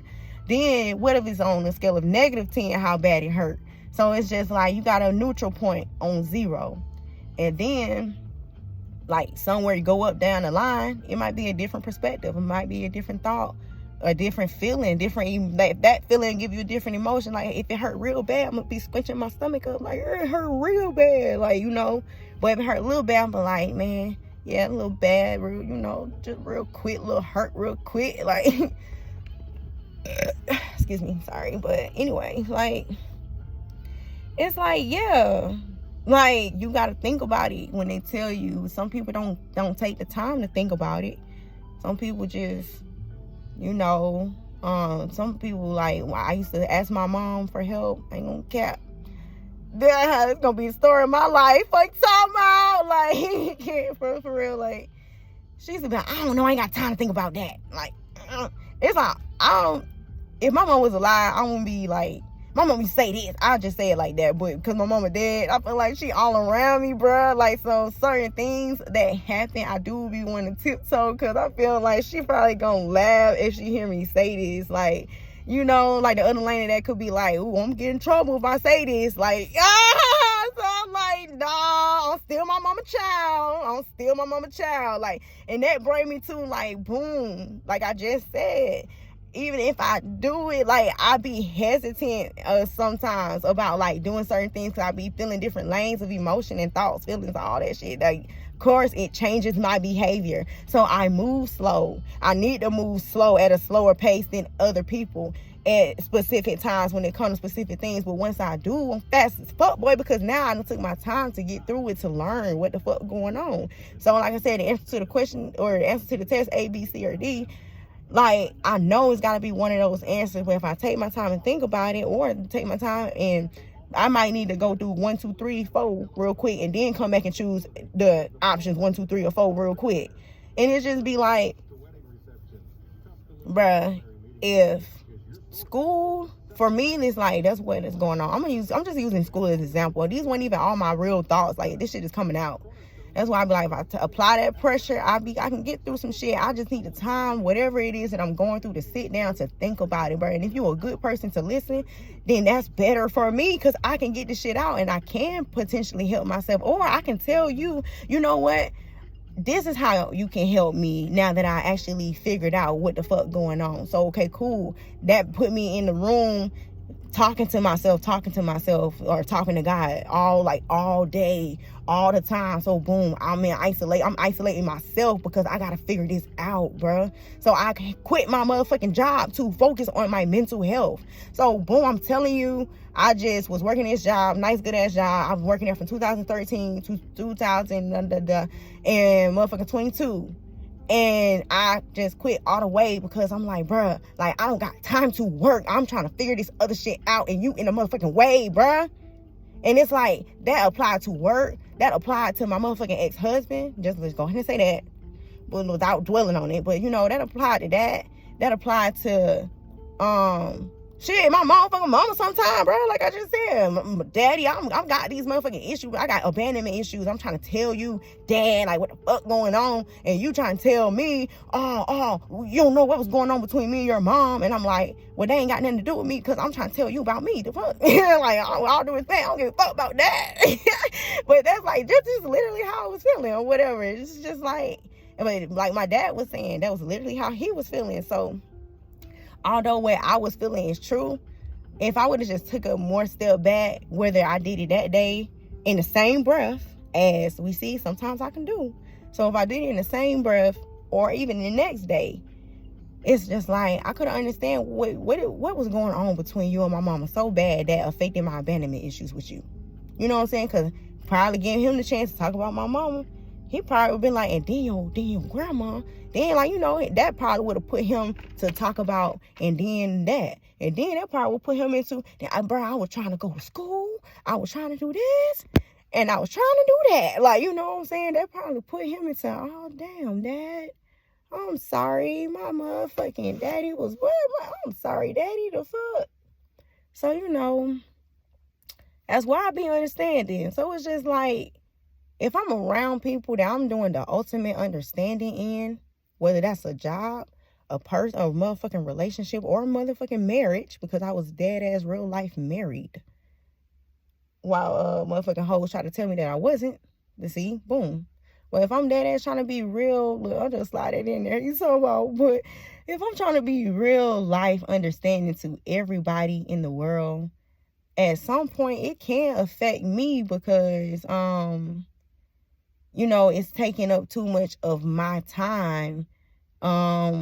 Then what if it's on a scale of -10, how bad it hurt? So it's just like you got a neutral point on 0, and then like somewhere you go up down the line, it might be a different perspective, it might be a different thought, a different feeling, different, like that feeling give you a different emotion. Like if it hurt real bad, I'm gonna be squinching my stomach up like it hurt real bad, like, you know. But if it hurt a little bad, I'm like, man, yeah, a little bad, real, you know, just real quick, little hurt real quick, like excuse me, sorry. But anyway, like it's like, yeah, like you got to think about it when they tell you. Some people don't take the time to think about it. Some people just, you know, some people, like, I used to ask my mom for help. I ain't gonna cap. It's gonna be the story of my life. Like, talking about, like, for real, like, she used to be like, I don't know, I ain't got time to think about that. Like, it's like, if my mom was alive, I wouldn't be like, my mom used to say this, I'll just say it like that. But because my mama dead, I feel like she all around me, bruh. Like, so certain things that happen, I do be wanting to tiptoe, because I feel like she probably gonna laugh if she hear me say this. Like, you know, like the other lady that could be like, ooh, I'm getting in trouble if I say this. Like, so I'm like, nah, I'm still my mama child. Like, and that bring me to, like, boom, like I just said, even if I do it, like, I be hesitant sometimes about, like, doing certain things, because I be feeling different lanes of emotion and thoughts, feelings, all that shit. Like, of course, it changes my behavior. So I move slow. I need to move slow at a slower pace than other people at specific times when it comes to specific things. But once I do, I'm fast as fuck, boy, because now I done took my time to get through it, to learn what the fuck going on. So like I said, the answer to the question, or the answer to the test, A, B, C, or D, like, I know it's got to be one of those answers where if I take my time and think about it, or take my time and I might need to go through 1, 2, 3, 4 real quick, and then come back and choose the options 1, 2, 3, or 4 real quick. And it just be like, bruh, if school, for me, it's like, that's what is going on. I'm just using school as an example. These weren't even all my real thoughts. Like, this shit is coming out. That's why I be like, if I apply that pressure, I can get through some shit. I just need the time, whatever it is that I'm going through, to sit down to think about it, bro. And if you're a good person to listen, then that's better for me, because I can get this shit out and I can potentially help myself. Or I can tell you, you know what? This is how you can help me now that I actually figured out what the fuck going on. So, okay, cool. That put me in the room talking to myself, or talking to God all day, all the time. So boom, I'm isolating myself, because I gotta figure this out, bruh. So I quit my motherfucking job to focus on my mental health. So boom, I'm telling you, I just was working this job, nice good ass job. I was working there from 2013 to 2000 and motherfucking 22. And I just quit all the way, because I'm like, bruh, like, I don't got time to work. I'm trying to figure this other shit out, and you in the motherfucking way, bruh. And it's like, that applied to work. That applied to my motherfucking ex-husband. Just let's go ahead and say that, but without dwelling on it. But, you know, that applied to that. That applied to, shit, my motherfucking mama sometime, bro. Like I just said, my daddy, I'm got these motherfucking issues. I got abandonment issues. I'm trying to tell you, Dad, like, what the fuck going on? And you trying to tell me, oh, you don't know what was going on between me and your mom. And I'm like, well, they ain't got nothing to do with me, because I'm trying to tell you about me. The fuck? Like, all due respect, I don't give a fuck about that. But that's like, this is literally how I was feeling, or whatever. It's just like, like my dad was saying, that was literally how he was feeling. So, although what I was feeling is true, if I would have just took a more step back, whether I did it that day in the same breath, as we see sometimes I can do. So if I did it in the same breath, or even the next day, it's just like I couldn't understand what was going on between you and my mama so bad that affected my abandonment issues with you. You know what I'm saying? Because probably giving him the chance to talk about my mama, he probably would have been like, and then your grandma. Then, like, you know, that probably would have put him to talk about, and then that. And then that probably would put him into, bro, I was trying to go to school. I was trying to do this. And I was trying to do that. Like, you know what I'm saying? That probably put him into, oh, damn, Dad. I'm sorry. My motherfucking daddy was what? I'm sorry, Daddy. The fuck? So, you know, that's why I be understanding. So it's just like, if I'm around people that I'm doing the ultimate understanding in, whether that's a job, a person, a motherfucking relationship, or a motherfucking marriage, because I was dead ass real life married. While motherfucking hoes try to tell me that I wasn't. See, boom. Well, if I'm dead ass trying to be real, look, I'll just slide it in there. You talking about? But if I'm trying to be real life understanding to everybody in the world, at some point it can affect me because you know, it's taking up too much of my time. I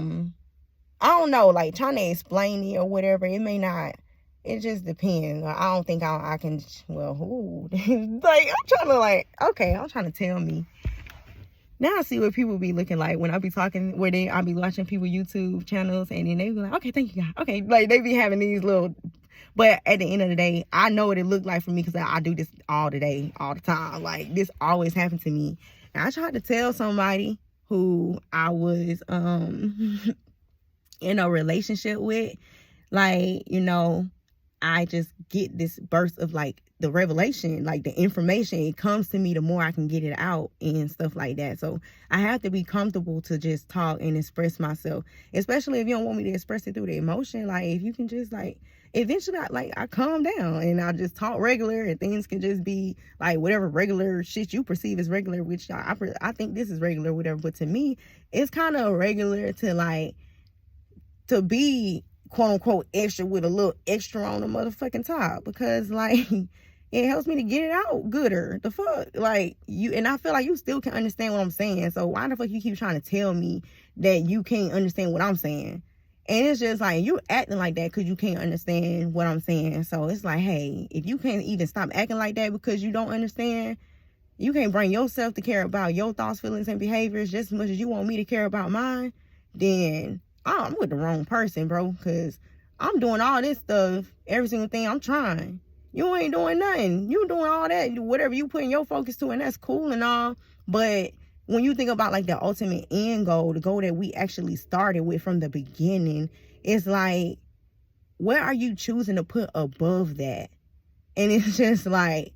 don't know, like trying to explain it or whatever. It may not. It just depends. I don't think I can. Well, who? Like I'm trying to I'm trying to tell me. Now I see what people be looking like when I be talking, I be watching people YouTube channels, and then they be like, okay, thank you, God. Okay, like they be having these little, but at the end of the day, I know what it looked like for me because I do this all the day, all the time. Like this always happened to me. And I tried to tell somebody who I was in a relationship with, like, you know, I just get this burst of like the revelation, like the information, it comes to me the more I can get it out and stuff like that. So I have to be comfortable to just talk and express myself, especially if you don't want me to express it through the emotion. Like if you can just like, eventually I calm down and I just talk regular, and things can just be like whatever regular shit you perceive as regular, which I think this is regular, whatever. But to me, it's kind of regular to be quote unquote extra with a little extra on the motherfucking top, because like it helps me to get it out gooder. The fuck, like you, and I feel like you still can understand what I'm saying. So why the fuck you keep trying to tell me that you can't understand what I'm saying? And it's just like you acting like that because you can't understand what I'm saying. So it's like, hey, if you can't even stop acting like that because you don't understand, you can't bring yourself to care about your thoughts, feelings, and behaviors just as much as you want me to care about mine, then I'm with the wrong person, bro, because I'm doing all this stuff, every single thing I'm trying. You ain't doing nothing. You doing all that, whatever you putting your focus to, and that's cool and all. But when you think about like the ultimate end goal, the goal that we actually started with from the beginning, it's like, where are you choosing to put above that? And it's just like,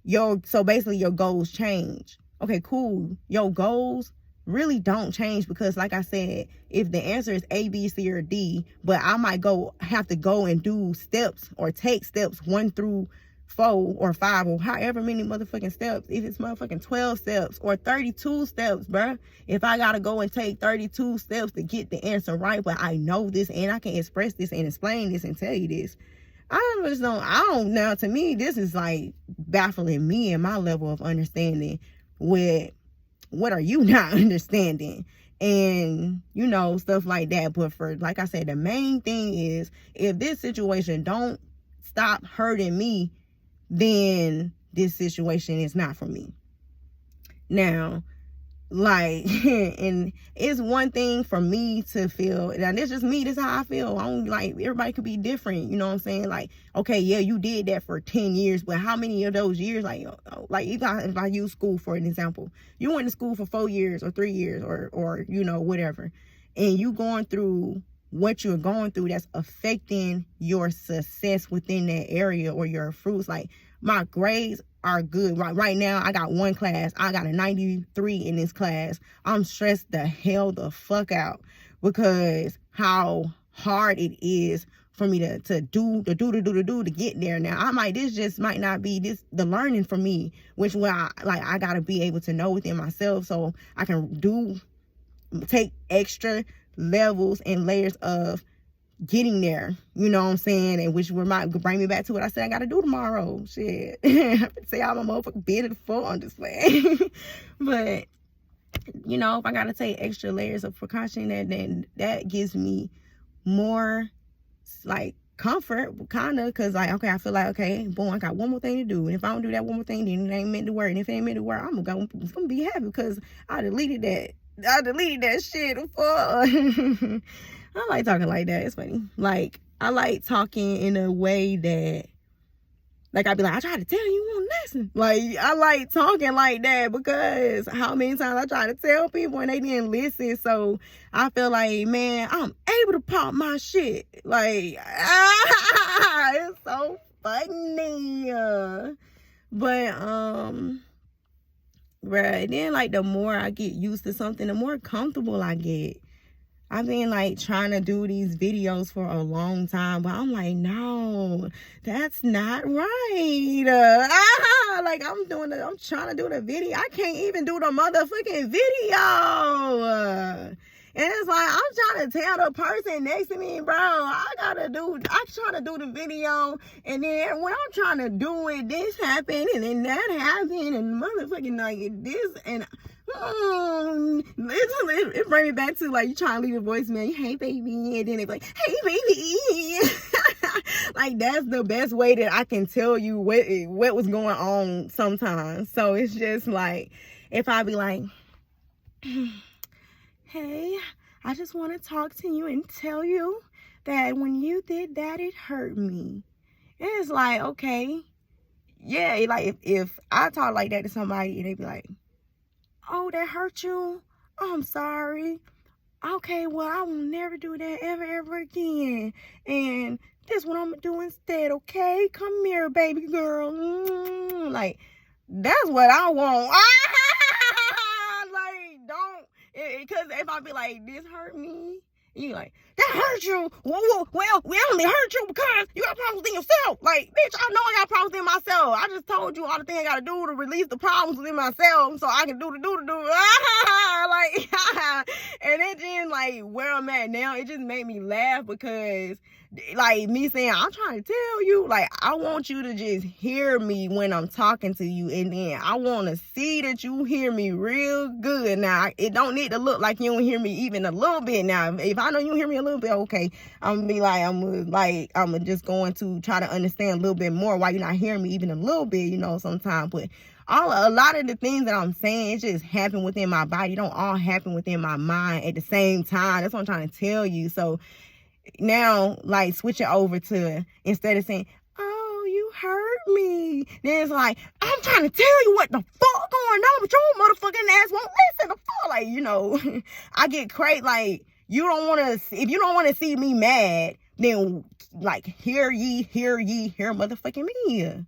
so basically your goals change. Okay, cool. Your goals really don't change because, like I said, if the answer is A, B, C, or D, but I might have to go and do steps or take steps 1 through 4 or 5 or however many motherfucking steps. If it's motherfucking 12 steps or 32 steps, bruh. If I gotta go and take 32 steps to get the answer right, but I know this and I can express this and explain this and tell you this, now to me, this is like baffling me and my level of understanding with what are you not understanding, and you know, stuff like that. But for, like I said, the main thing is, if this situation don't stop hurting me, then this situation is not for me. Now, like, and it's one thing for me to feel, now this is just me, this is how I feel. I don't, like, everybody could be different, you know what I'm saying? Like, okay, yeah, you did that for 10 years, but how many of those years, like if I use school for an example, you went to school for 4 years or 3 years or you know, whatever, and you going through what you're going through that's affecting your success within that area or your fruits. Like, my grades are good. Right now, I got one class. I got a 93 in this class. I'm stressed the fuck out because how hard it is for me to do to get there. Now, this just might not be the learning for me, which I gotta be able to know within myself so I can take extra levels and layers of getting there, you know what I'm saying? And which might bring me back to what I said I gotta do tomorrow. Shit. Say I'm a motherfucking bit of the fuck, I'm just playing. But you know, if I gotta take extra layers of precaution, then that gives me more like comfort, kind of, because like, okay, I feel like, okay, boom, I got one more thing to do, and if I don't do that one more thing, then it ain't meant to work, and if it ain't meant to work, I'm gonna be happy because I deleted that shit before. I like talking like that. It's funny. Like, I like talking in a way that, like, I'd be like, I try to tell you, you won't listen. Like, I like talking like that because how many times I try to tell people and they didn't listen. So I feel like, man, I'm able to pop my shit. Like, it's so funny. But, bruh, then, like, the more I get used to something, the more comfortable I get. I've been like trying to do these videos for a long time, but I'm like, no, that's not right. Like I'm trying to do the video. I can't even do the motherfucking video. And it's like, I'm trying to tell the person next to me, bro, I'm trying to do the video. And then when I'm trying to do it, this happened and then that happened and motherfucking like this and it brings me back to like you trying to leave a voicemail, hey baby, and then they be like, hey baby. Like that's the best way that I can tell you what was going on sometimes. So it's just like if I be like, hey, I just want to talk to you and tell you that when you did that, it hurt me. And it's like, okay, yeah, like if I talk like that to somebody and they be like, oh, that hurt you? Oh, I'm sorry. Okay, well, I will never do that ever again. And this is what I'm going to do instead, okay? Come here, baby girl. Like, that's what I want. Like, don't. Because if I be like, this hurt me, you like, that hurt you. Well, we only hurt you because you got problems within yourself. Like, bitch, I know I got problems within myself. I just told you all the things I got to do to release the problems within myself so I can do. Like, and it just, like, where I'm at now, it just made me laugh because, like, me saying, I'm trying to tell you, like, I want you to just hear me when I'm talking to you, and then I want to see that you hear me real good. Now, it don't need to look like you don't hear me even a little bit. Now, if I know you hear me a little bit, okay, I'm just going to try to understand a little bit more why you're not hearing me even a little bit, you know, sometimes. But a lot of the things that I'm saying, it just happen within my body. It don't all happen within my mind at the same time. That's what I'm trying to tell you. So now, like, switch it over to, instead of saying, oh, you hurt me, then it's like, I'm trying to tell you what the fuck going on, but your motherfucking ass won't listen. The fuck, like, you know, I get crazy. Like, if you don't want to see me mad, then like, hear motherfucking me.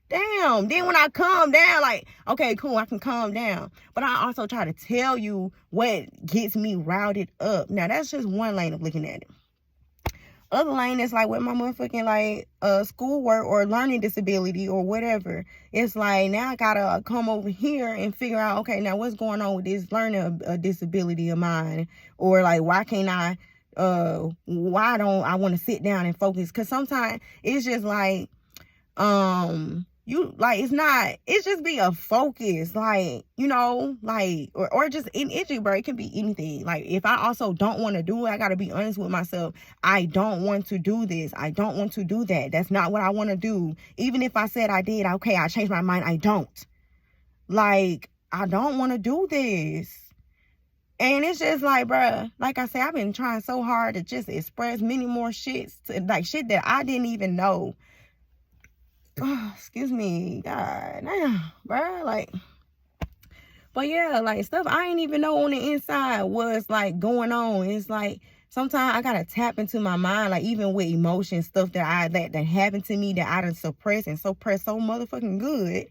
Damn. Then when I calm down, like, okay, cool, I can calm down. But I also try to tell you what gets me routed up. Now, that's just one lane of looking at it. Other lane is like with my motherfucking like schoolwork or learning disability or whatever. It's like now I gotta come over here and figure out, okay, now what's going on with this learning disability of mine, or like why can't I why don't I want to sit down and focus? Because sometimes it's just like you like, it's just be a focus, like, you know, like, or just an itchy, bro. It can be anything. Like, if I also don't want to do it, I got to be honest with myself. I don't want to do this. I don't want to do that. That's not what I want to do. Even if I said I did, okay, I changed my mind. I don't. Like, I don't want to do this. And it's just like, bruh, like I said, I've been trying so hard to just express many more shit that I didn't even know. Oh, excuse me, God, damn, bro, like, but yeah, like, stuff I ain't even know on the inside was, like, going on. It's like, sometimes I gotta tap into my mind, like, even with emotion stuff that happened to me that I done suppressed so motherfucking good,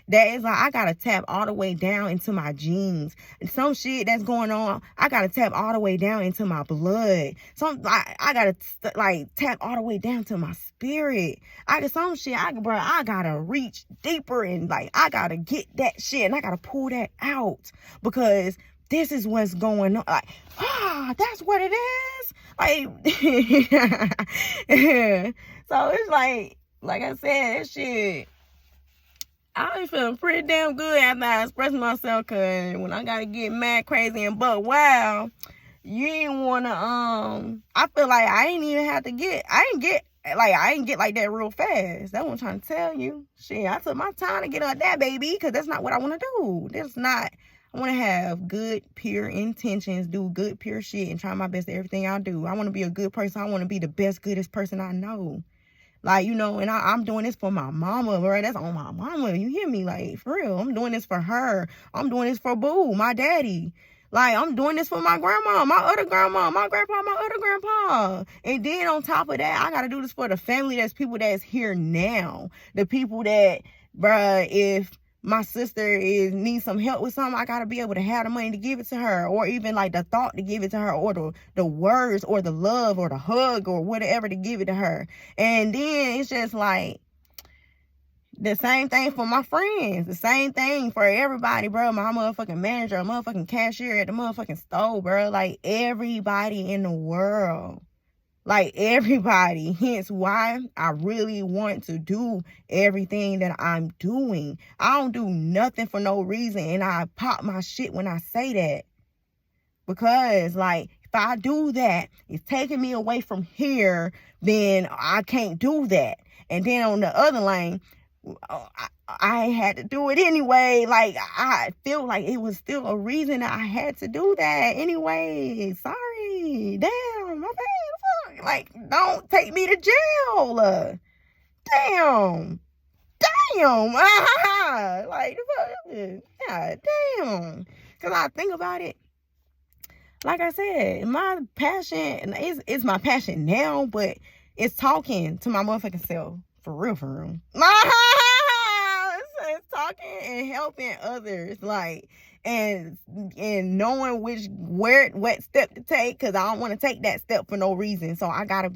that is like, I gotta tap all the way down into my genes. And some shit that's going on, I gotta tap all the way down into my blood. I gotta like tap all the way down to my spirit. I gotta reach deeper and like I gotta get that shit and I gotta pull that out because this is what's going on. Like, that's what it is. Like, so it's like I said, that shit. I be feeling pretty damn good after I express myself, cause when I gotta get mad, crazy, and buck wild, you ain't wanna, I feel like I ain't even have to get, I ain't get like that real fast. That's what I'm trying to tell you. Shit, I took my time to get up that, baby, because that's not what I want to do. That's not, I want to have good, pure intentions, do good, pure shit, and try my best at everything I do. I want to be a good person. I want to be the best, goodest person I know. Like, you know, and I'm doing this for my mama, bro. That's on my mama. You hear me? Like, for real. I'm doing this for her. I'm doing this for Boo, my daddy. Like, I'm doing this for my grandma, my other grandma, my grandpa, my other grandpa. And then on top of that, I got to do this for the family that's people that's here now. The people that, bruh, if my sister needs some help with something, I got to be able to have the money to give it to her, or even like the thought to give it to her, or the words, or the love, or the hug, or whatever to give it to her. And then it's just like, the same thing for my friends. The same thing for everybody, bro. My motherfucking manager, a motherfucking cashier at the motherfucking store, bro. Like, everybody in the world. Like, everybody. Hence why I really want to do everything that I'm doing. I don't do nothing for no reason. And I pop my shit when I say that. Because, like, if I do that, it's taking me away from here, then I can't do that. And then on the other lane, I had to do it anyway. Like, I feel like it was still a reason that I had to do that anyway. Sorry. Damn, my bad. Like, don't take me to jail. Damn. Like, God damn. Because I think about it. Like I said, my passion is my passion now, but it's talking to my motherfucking self. For real. It's talking and helping others, like, and knowing what step to take, because I don't want to take that step for no reason. So I gotta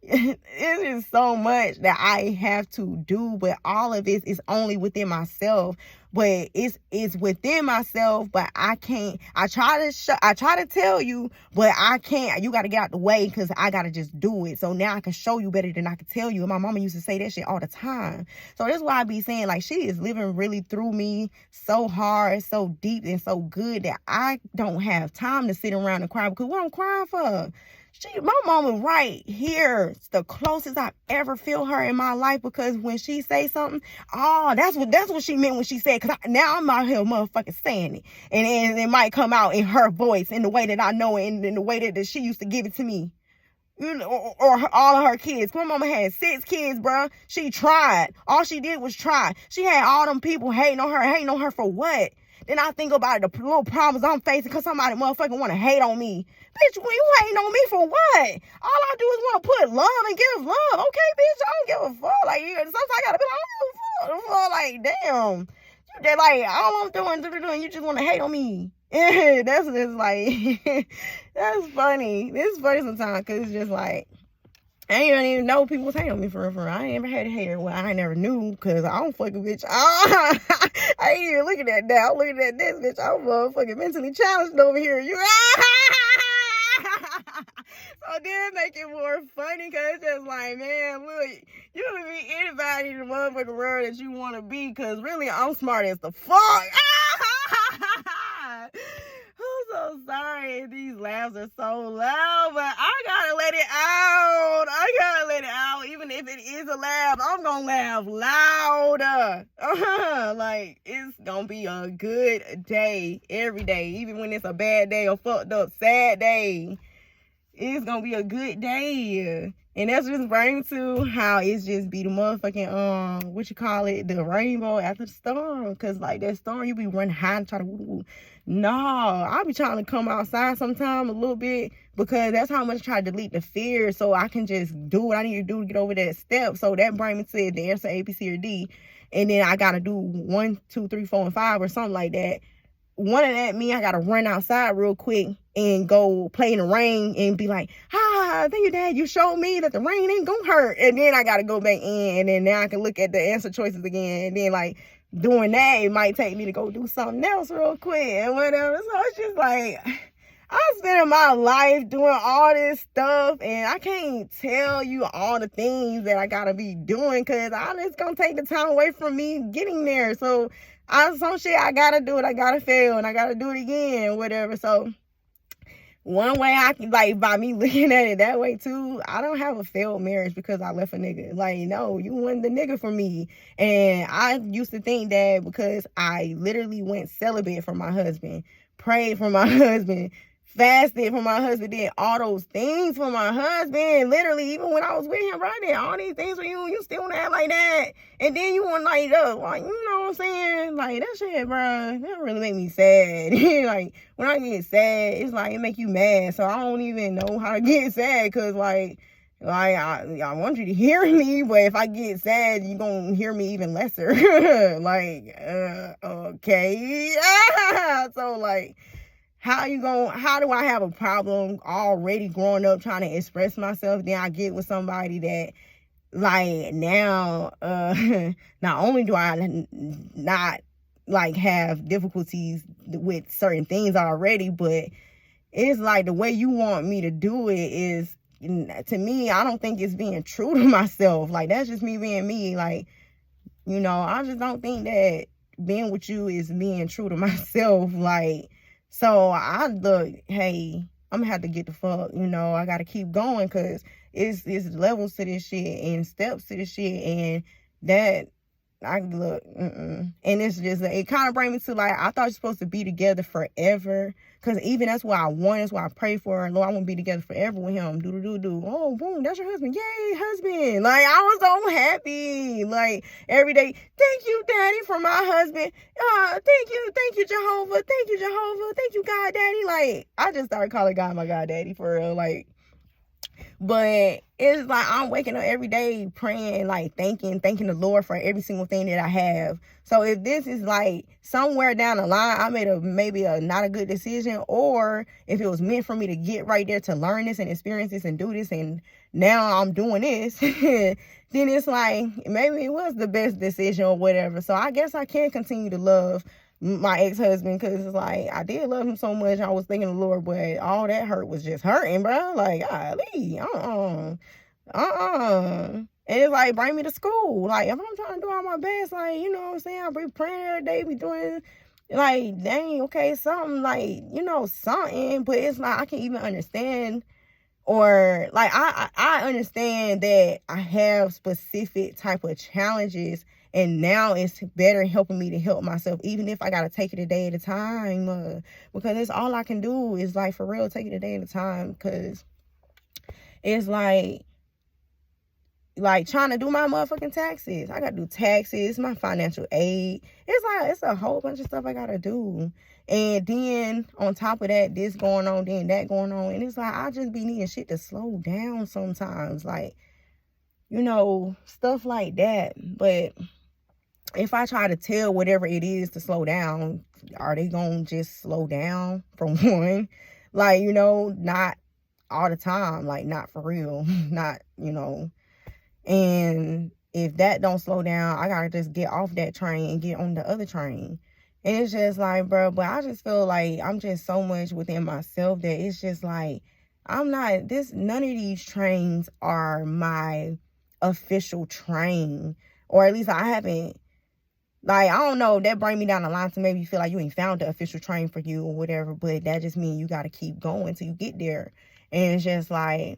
it is so much that I have to do, but all of this is only within myself. But it's within myself, but I can't. I try to tell you, but I can't. You got to get out the way, because I got to just do it. So now I can show you better than I can tell you. And my mama used to say that shit all the time. So that's why I be saying, like, she is living really through me so hard, so deep, and so good that I don't have time to sit around and cry. Because what I'm crying for? My mama right here, it's the closest I've ever feel her in my life, because when she say something, that's what she meant when she said, because now I'm out here motherfucking saying it. And it might come out in her voice, in the way that I know it, in the way that she used to give it to me. You know, or all of her kids. My mama had 6 kids, bro. She tried. All she did was try. She had all them people hating on her for what? Then I think about the little problems I'm facing because somebody motherfucking want to hate on me. Bitch, when you hating on me for what? All I do is want to put love and give love. Okay, bitch, I don't give a fuck. Like, sometimes I gotta be like, I don't give a fuck. Like, damn. They're like, all I'm doing, you just want to hate on me. That's just like, that's funny. It's funny sometimes, because it's just like, I ain't even know people was hating on me for real. I ain't ever had a hater. Well, I never knew, because I don't fucking bitch. I ain't even looking at that. I'm looking at this bitch. I'm motherfucking mentally challenged over here. So then make it more funny, because it's just like, man, look, you can be anybody in the motherfucking world that you want to be, because really I'm smart as the fuck. I'm so sorry these laughs are so loud, but I gotta let it out. Even if it is a laugh, I'm gonna laugh louder. Like, it's gonna be a good day every day, even when it's a bad day or fucked up sad day. It's gonna be a good day. And that's just bring to how it's just be the motherfucking, the rainbow after the storm. Because, like, that storm, you be running high and try to woo. No, I be trying to come outside sometime a little bit, because that's how much I try to delete the fear, so I can just do what I need to do to get over that step. So that brings me to the answer A, B, C, or D. And then I got to do 1, 2, 3, 4, and 5 or something like that. One of that mean I gotta run outside real quick and go play in the rain and be like, thank you, Dad, you showed me that the rain ain't gonna hurt. And then I gotta go back in, and then now I can look at the answer choices again. And then, like, doing that, it might take me to go do something else real quick and whatever. So it's just like, I'm spending my life doing all this stuff, and I can't tell you all the things that I gotta be doing because it's gonna take the time away from me getting there. So, some shit I gotta do it, I gotta fail, and I gotta do it again, whatever. So, one way I can, like, by me looking at it that way too, I don't have a failed marriage because I left a nigga. Like, no, you weren't the nigga for me. And I used to think that because I literally went celibate for my husband, prayed for my husband, fasted for my husband, did all those things for my husband. Literally, even when I was with him, right there, all these things for you still want to act like that. And then you want to light up. Like, you know what I'm saying? Like, that shit, bro, that really make me sad. Like, when I get sad, it's like, it make you mad. So I don't even know how to get sad because, like I want you to hear me, but if I get sad, you're going to hear me even lesser. Like, okay. So, like, how do I have a problem already growing up trying to express myself? Then I get with somebody that, like, now, not only do I not, like, have difficulties with certain things already, but it's like the way you want me to do it is, to me, I don't think it's being true to myself. Like, that's just me being me. Like, you know, I just don't think that being with you is being true to myself. Like, so look, hey, I'm gonna have to get the fuck, you know, I gotta keep going because it's levels to this shit and steps to this shit, and that I look, and it's just, it kind of brings me to, like, I thought you're supposed to be together forever, because even that's what I want, that's what I pray for. Lord, I want to be together forever with him. Do. Oh, boom, that's your husband. Yay, husband. Like, I was so happy. Like, every day, thank you, Daddy, for my husband. Thank you, Jehovah. Thank you, Jehovah. Thank you, God, Daddy. Like, I just started calling God my God, Daddy, for real. Like, but it's like I'm waking up every day praying, like, thanking the Lord for every single thing that I have. So if this is, like, somewhere down the line I made maybe a not a good decision, or if it was meant for me to get right there to learn this and experience this and do this, and now I'm doing this, then it's like maybe it was the best decision or whatever. So I guess I can continue to love my ex-husband, because it's like I did love him so much. I was thinking of the Lord, but all that hurt was just hurting, bro. Like, golly, and it's like, bring me to school. Like, if I'm trying to do all my best, like, you know what I'm saying, I'll be praying every day, be doing, like, dang, okay, something, like, you know, something. But it's like I can't even understand, or, like, I understand that I have specific type of challenges, and now it's better helping me to help myself, even if I gotta take it a day at a time, because it's all I can do is, like, for real, take it a day at a time, because it's like trying to do my motherfucking taxes. I gotta do taxes, my financial aid. It's a whole bunch of stuff I gotta do. And then on top of that, this going on, then that going on. And it's like, I just be needing shit to slow down sometimes. Like, you know, stuff like that. But if I try to tell whatever it is to slow down, are they gonna just slow down, for one? Like, you know, not all the time. Like, not for real. Not, you know. And if that don't slow down, I gotta just get off that train and get on the other train. And it's just like, bro, but I just feel like I'm just so much within myself that it's just like, none of these trains are my official train. Or at least I haven't, like, I don't know, that bring me down the line to maybe feel like you ain't found the official train for you or whatever. But that just means you gotta keep going till you get there. And it's just like,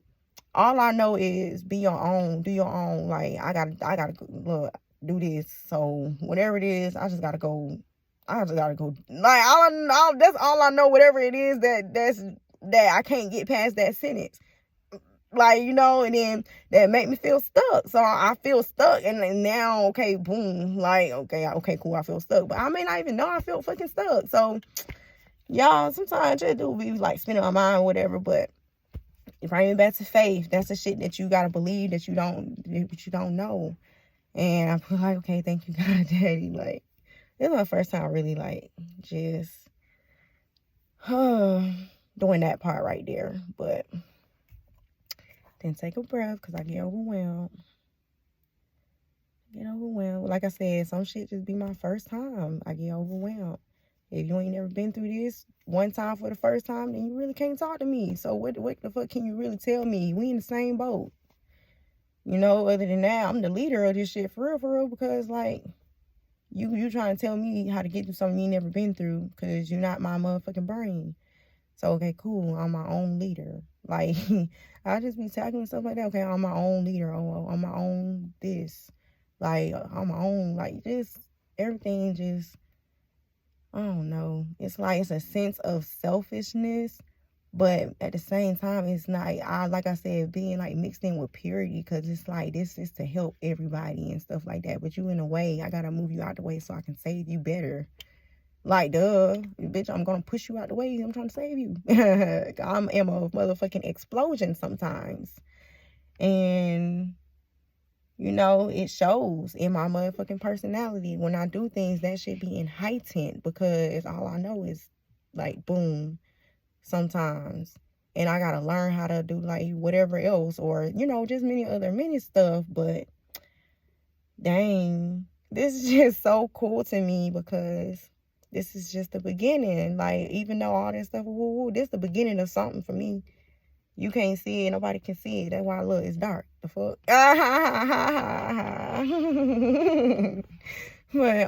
all I know is be your own, do your own. Like, I gotta look, do this. So whatever it is, I just gotta go. Like, that's all I know. Whatever it is that I can't get past that sentence. Like, you know, and then that make me feel stuck. So I feel stuck, and now, okay, boom, like, okay, cool, I feel stuck. But I may not even know I feel fucking stuck. So, y'all, sometimes I just do be like spinning my mind or whatever, but it brings me back to faith. That's the shit that you gotta believe that you don't know. And I feel like, okay, thank you, God, Daddy. Like, this is my first time really, like, just doing that part right there. But then take a breath, because I get overwhelmed. Like I said, some shit just be my first time. I get overwhelmed. If you ain't never been through this one time for the first time, then you really can't talk to me. So what the fuck can you really tell me? We in the same boat. You know, other than that, I'm the leader of this shit for real, because like you trying to tell me how to get through something you ain't never been through because you're not my motherfucking brain. So okay, cool. I'm my own leader. Like I just be talking and stuff like that. Okay, I'm my own leader. Oh, I'm my own this. Like I'm my own. Like just everything. Just I don't know. It's like it's a sense of selfishness, but at the same time, it's not. Like I said, being like mixed in with purity, because it's like this is to help everybody and stuff like that. But you in a way, I gotta move you out the way so I can save you better. Like, duh, bitch, I'm gonna push you out the way. I'm trying to save you. I'm a motherfucking explosion sometimes. And, you know, it shows in my motherfucking personality. When I do things, that shit be in heightened because all I know is, like, boom, sometimes. And I gotta learn how to do, like, whatever else or, you know, just many stuff. But, dang, this is just so cool to me because this is just the beginning. Like, even though all this stuff, this is the beginning of something for me. You can't see it. Nobody can see it. That's why, look, it's dark. The fuck? But,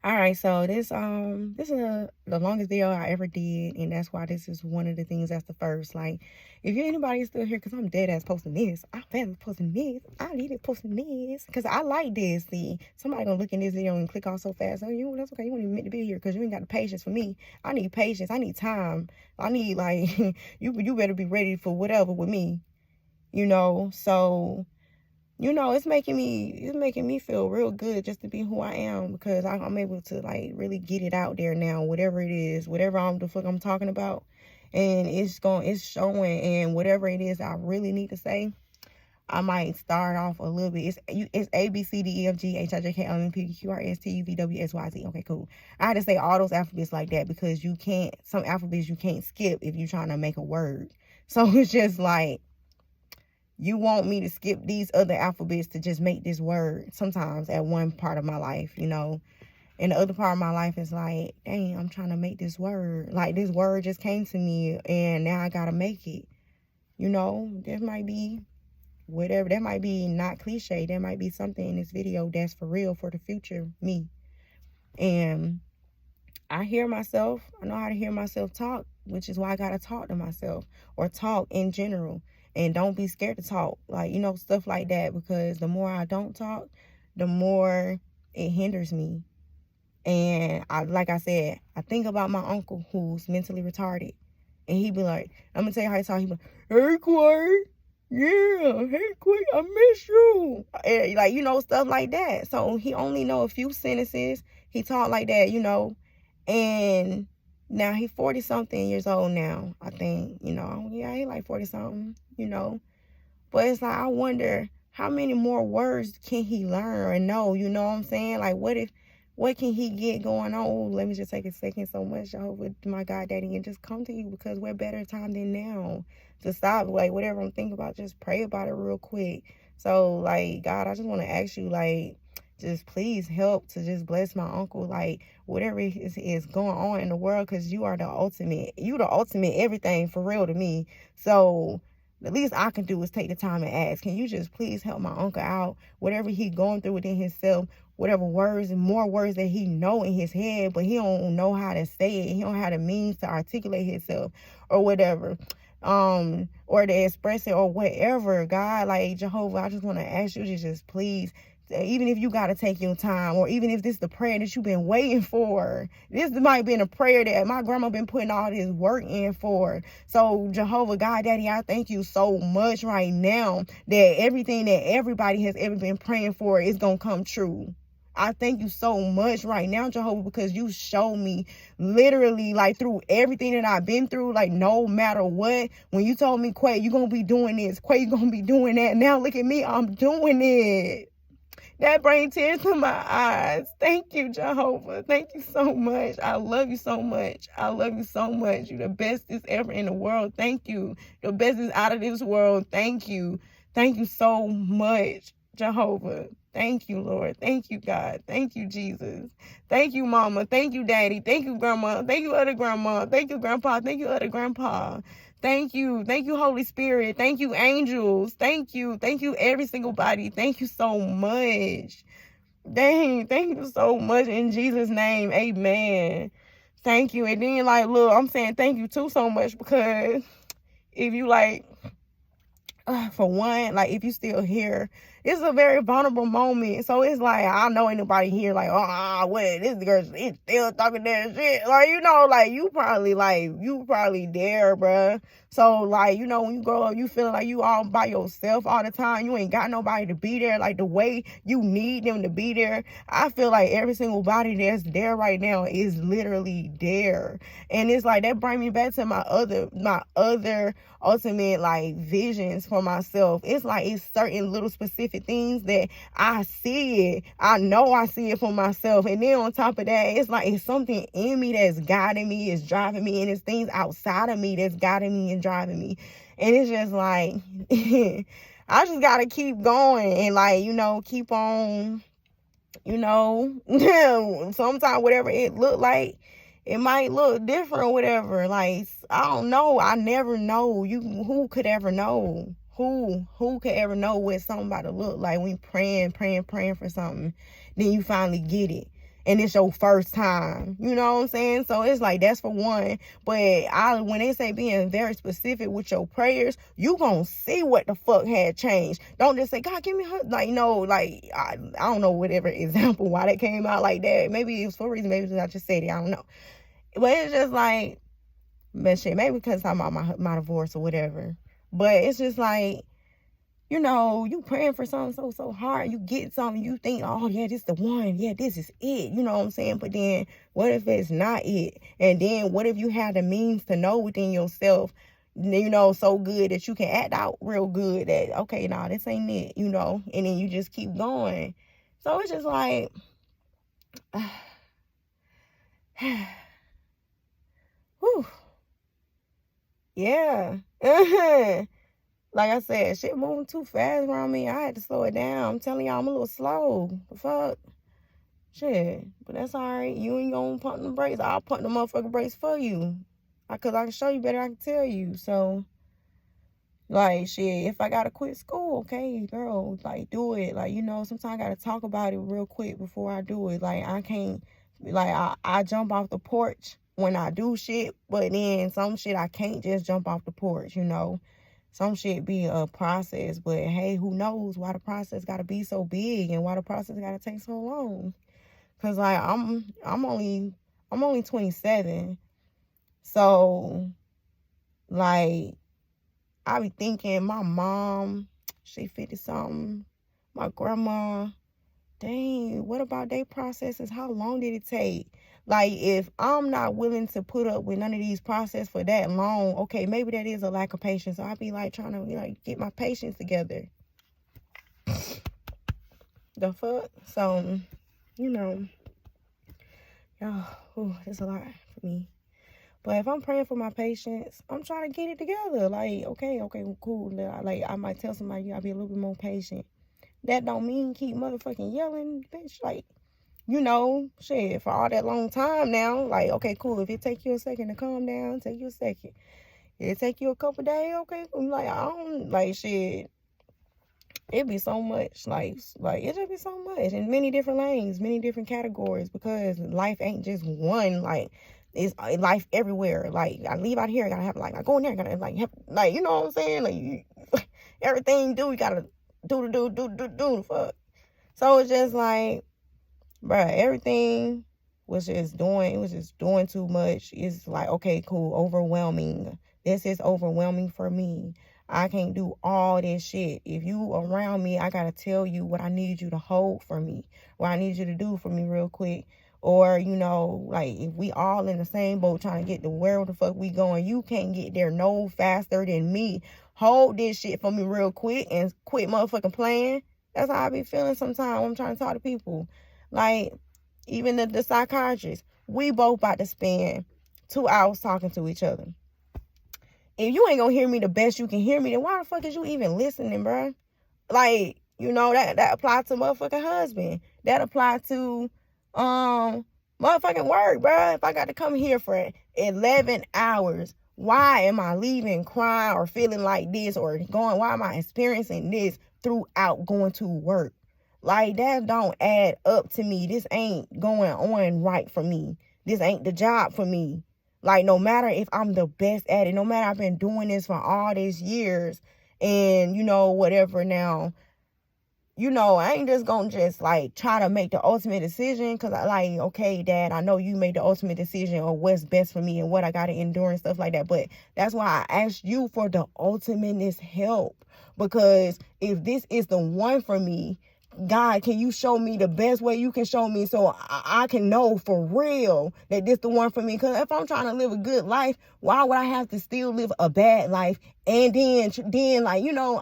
all right, so this is the longest video I ever did, and that's why this is one of the things that's the first. Like, if anybody is still here, because I'm dead ass posting this, I'm fast posting this, I need it posting this, because I like this. See, somebody gonna look in this video and click off so fast. Oh, that's okay. You won't even meant to be here because you ain't got the patience for me. I need patience. I need time. I need like you better be ready for whatever with me, you know. So. You know, it's making me feel real good just to be who I am because I'm able to like really get it out there now, whatever it is, whatever the fuck I'm talking about, and it's showing. And whatever it is I really need to say, I might start off a little bit. It's A B C D E F G H I J K L M P Q R S T U V W X Y Z. Okay, cool. I had to say all those alphabets like that because some alphabets you can't skip if you're trying to make a word. So it's just like. You want me to skip these other alphabets to just make this word sometimes at one part of my life, you know. And the other part of my life is like, dang, I'm trying to make this word. Like, this word just came to me, and now I got to make it. You know, there might be whatever. That might be not cliche. There might be something in this video that's for real for the future me. And I hear myself. I know how to hear myself talk, which is why I got to talk to myself or talk in general. And don't be scared to talk, like, you know, stuff like that, because the more I don't talk, the more it hinders me. And like I said, I think about my uncle who's mentally retarded, and he be like, I'm gonna tell you how he talk. He be like, hey, Quay, yeah, hey, Quay, I miss you. And, like, you know, stuff like that. So he only know a few sentences. He talk like that, you know, and now he 40-something years old now, I think, you know. Yeah, he like 40-something, you know. But it's like, I wonder how many more words can he learn or know, you know what I'm saying? Like, what can he get going on? Oh, let me just take a second so much, Jehovah, my God, Daddy, and just come to you because we're better time than now to stop, like, whatever I'm thinking about, just pray about it real quick. So, like, God, I just want to ask you, like, just please help to just bless my uncle, like, whatever is going on in the world, because you are the ultimate everything for real to me. So the least I can do is take the time and ask, can you just please help my uncle out, whatever he going through within himself, whatever words and more words that he know in his head, but he don't know how to say it, he don't have the means to articulate himself or whatever, or to express it or whatever. God, like, Jehovah, I just want to ask you to just please, even if you got to take your time, or even if this is the prayer that you've been waiting for, this might have been a prayer that my grandma been putting all this work in for. So, Jehovah, God, Daddy, I thank you so much right now that everything that everybody has ever been praying for is going to come true. I thank you so much right now, Jehovah, because you showed me literally, like, through everything that I've been through, like, no matter what, when you told me, Quay, you're going to be doing this, Quay, you're going to be doing that. Now look at me, I'm doing it. That brings tears to my eyes. Thank you, Jehovah. Thank you so much. I love you so much. I love you so much. You're the bestest ever in the world. Thank you. The bestest out of this world. Thank you. Thank you so much, Jehovah. Thank you, Lord. Thank you, God. Thank you, Jesus. Thank you, Mama. Thank you, Daddy. Thank you, Grandma. Thank you, other Grandma. Thank you, Grandpa. Thank you, other Grandpa. Thank you. Thank you, Holy Spirit. Thank you, angels. Thank you. Thank you, every single body. Thank you so much. Dang, thank you so much in Jesus' name. Amen. Thank you. And then, like, look, I'm saying thank you too so much because if you, like, for one, like, if you still here, it's a very vulnerable moment. So it's like, I know ain't nobody here like, what, this girl is still talking that shit. Like, you know, like, you probably there, bruh. So, like, you know, when you grow up, you feeling like you all by yourself all the time. You ain't got nobody to be there, like, the way you need them to be there. I feel like every single body that's there right now is literally there. And it's like, that bring me back to my other ultimate, like, visions for myself. It's like, it's certain little specific things that I see it. I know I see it for myself. And then on top of that, it's like, it's something in me that's guiding me, is driving me, and it's things outside of me that's guiding me and driving me. And it's just like, I just gotta keep going and, like, you know, keep on, you know, sometimes whatever it look like, it might look different or whatever. Like, I don't know. I never know. Who could ever know? Who could ever know what something about to look like when you praying for something, then you finally get it. And it's your first time. You know what I'm saying? So it's like, that's for one. But when they say being very specific with your prayers, you gonna see what the fuck had changed. Don't just say, God, give me her. Like, no, like, I don't know whatever example why that came out like that. Maybe it was for a reason. Maybe I just said it. I don't know. But it's just like, but shit, maybe because I'm about my divorce or whatever. But it's just like, you know, you praying for something so hard, you get something, you think, oh yeah, this is the one, yeah, this is it, you know what I'm saying? But then what if it's not it? And then what if you have the means to know within yourself, you know, so good that you can act out real good that, okay, nah, this ain't it, you know? And then you just keep going. So it's just like, whew. Yeah. Like I said, shit moving too fast around me. I had to slow it down. I'm telling y'all, I'm a little slow. The fuck? Shit. But that's all right. You ain't gonna pump the brakes. I'll pump the motherfucking brakes for you. Because I can show you better, I can tell you. So, like, shit, if I gotta quit school, okay, girl, like, do it. Like, you know, sometimes I gotta talk about it real quick before I do it. Like, I can't, like, I jump off the porch when I do shit, but then some shit I can't just jump off the porch, you know. Some shit be a process, but hey, who knows why the process gotta be so big and why the process gotta take so long? Cause like I'm only 27, so like I be thinking my mom, she 50 something, my grandma, dang, what about their processes? How long did it take? Like, if I'm not willing to put up with none of these processes for that long, okay, maybe that is a lack of patience. So I be like trying to, you know, get my patience together. The fuck? So, you know, y'all, it's a lot for me. But if I'm praying for my patience, I'm trying to get it together. Like, okay, cool. Like, I might tell somebody, you gotta be a little bit more patient. That don't mean keep motherfucking yelling, bitch. Like, you know, shit, for all that long time now, like, okay, cool. If it take you a second to calm down, take you a second. It take you a couple days, okay? Like, I don't, like, shit. It be so much, like, it just be so much in many different lanes, many different categories, because life ain't just one, like, it's life everywhere. Like, I leave out here, I gotta have, like, I go in there, I gotta, like, have, like, you know what I'm saying? Like, everything you do, you gotta do the fuck. So it's just like, bruh, everything was just doing too much. It's like, okay, cool, overwhelming. This is overwhelming for me. I can't do all this shit. If you around me, I gotta tell you what I need you to hold for me, what I need you to do for me real quick. Or, you know, like, if we all in the same boat trying to get to where the fuck we going, you can't get there no faster than me. Hold this shit for me real quick and quit motherfucking playing. That's how I be feeling sometimes when I'm trying to talk to people. Like, even the psychiatrist, we both about to spend 2 hours talking to each other. If you ain't gonna hear me the best you can hear me, then why the fuck is you even listening, bruh? Like, You know, that apply to motherfucking husband. That apply to motherfucking work, bro. If I got to come here for 11 hours, why am I leaving crying or feeling like this or why am I experiencing this throughout going to work? Like, that don't add up to me. This ain't going on right for me. This ain't the job for me. Like, no matter if I'm the best at it, no matter I've been doing this for all these years and, you know, whatever now, you know, I ain't just gonna just like try to make the ultimate decision because I like, okay, Dad, I know you made the ultimate decision of what's best for me and what I gotta endure and stuff like that. But that's why I asked you for the ultimateness help, because if this is the one for me, God, can you show me the best way you can show me so I can know for real that this the one for me? Because if I'm trying to live a good life, why would I have to still live a bad life? And then like, you know,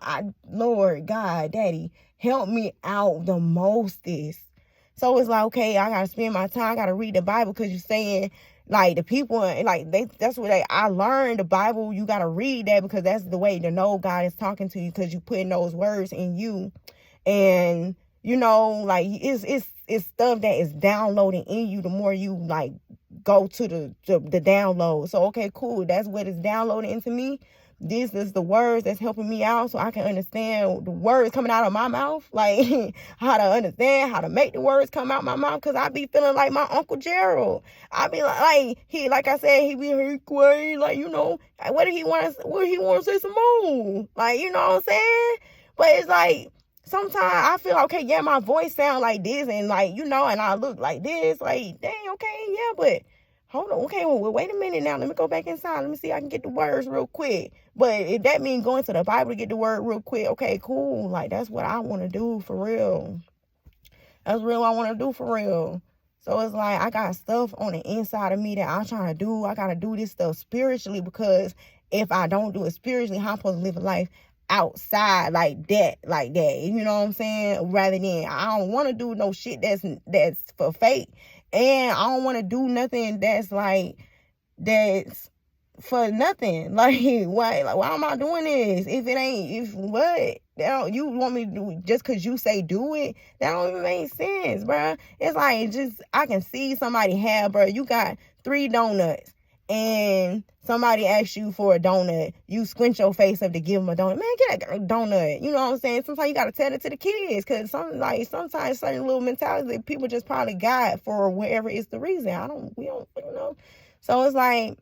Lord God, Daddy, help me out the mostest. So it's like, okay, I got to spend my time. I got to read the Bible because you're saying, like, the people, like, I learned the Bible. You got to read that because that's the way to know God is talking to you, because you putting those words in you. And, you know, like, it's stuff that is downloading in you the more you, like, go to the download. So, okay, cool. That's what is downloading into me. This is the words that's helping me out so I can understand the words coming out of my mouth. Like, how to understand, how to make the words come out my mouth. Because I be feeling like my Uncle Gerald. I be like I said, he be Heyyyy, like, you know, what do he want to say some more? Like, you know what I'm saying? But it's like, sometimes I feel, okay, yeah, my voice sound like this and, like, you know, and I look like this. Like, dang, okay, yeah, but hold on, okay, well, wait a minute now. Let me go back inside. Let me see if I can get the words real quick. But if that means going to the Bible to get the word real quick, okay, cool. Like, that's what I want to do for real. That's real I want to do for real. So it's like, I got stuff on the inside of me that I'm trying to do. I got to do this stuff spiritually, because if I don't do it spiritually, how I'm supposed to live a life outside like that? You know what I'm saying? Rather than, I don't want to do no shit that's for fake. And I don't want to do nothing that's for nothing. Like, why am I doing this? You want me to do it just because you say do it? That don't even make sense, bro. It's like, I can see somebody have, bro, you got 3 donuts and somebody asks you for a donut. You squint your face up to give them a donut. Man, get a donut. You know what I'm saying? Sometimes you got to tell it to the kids, because sometimes certain little mentalities that people just probably got for wherever is the reason. We don't, you know. So it's like,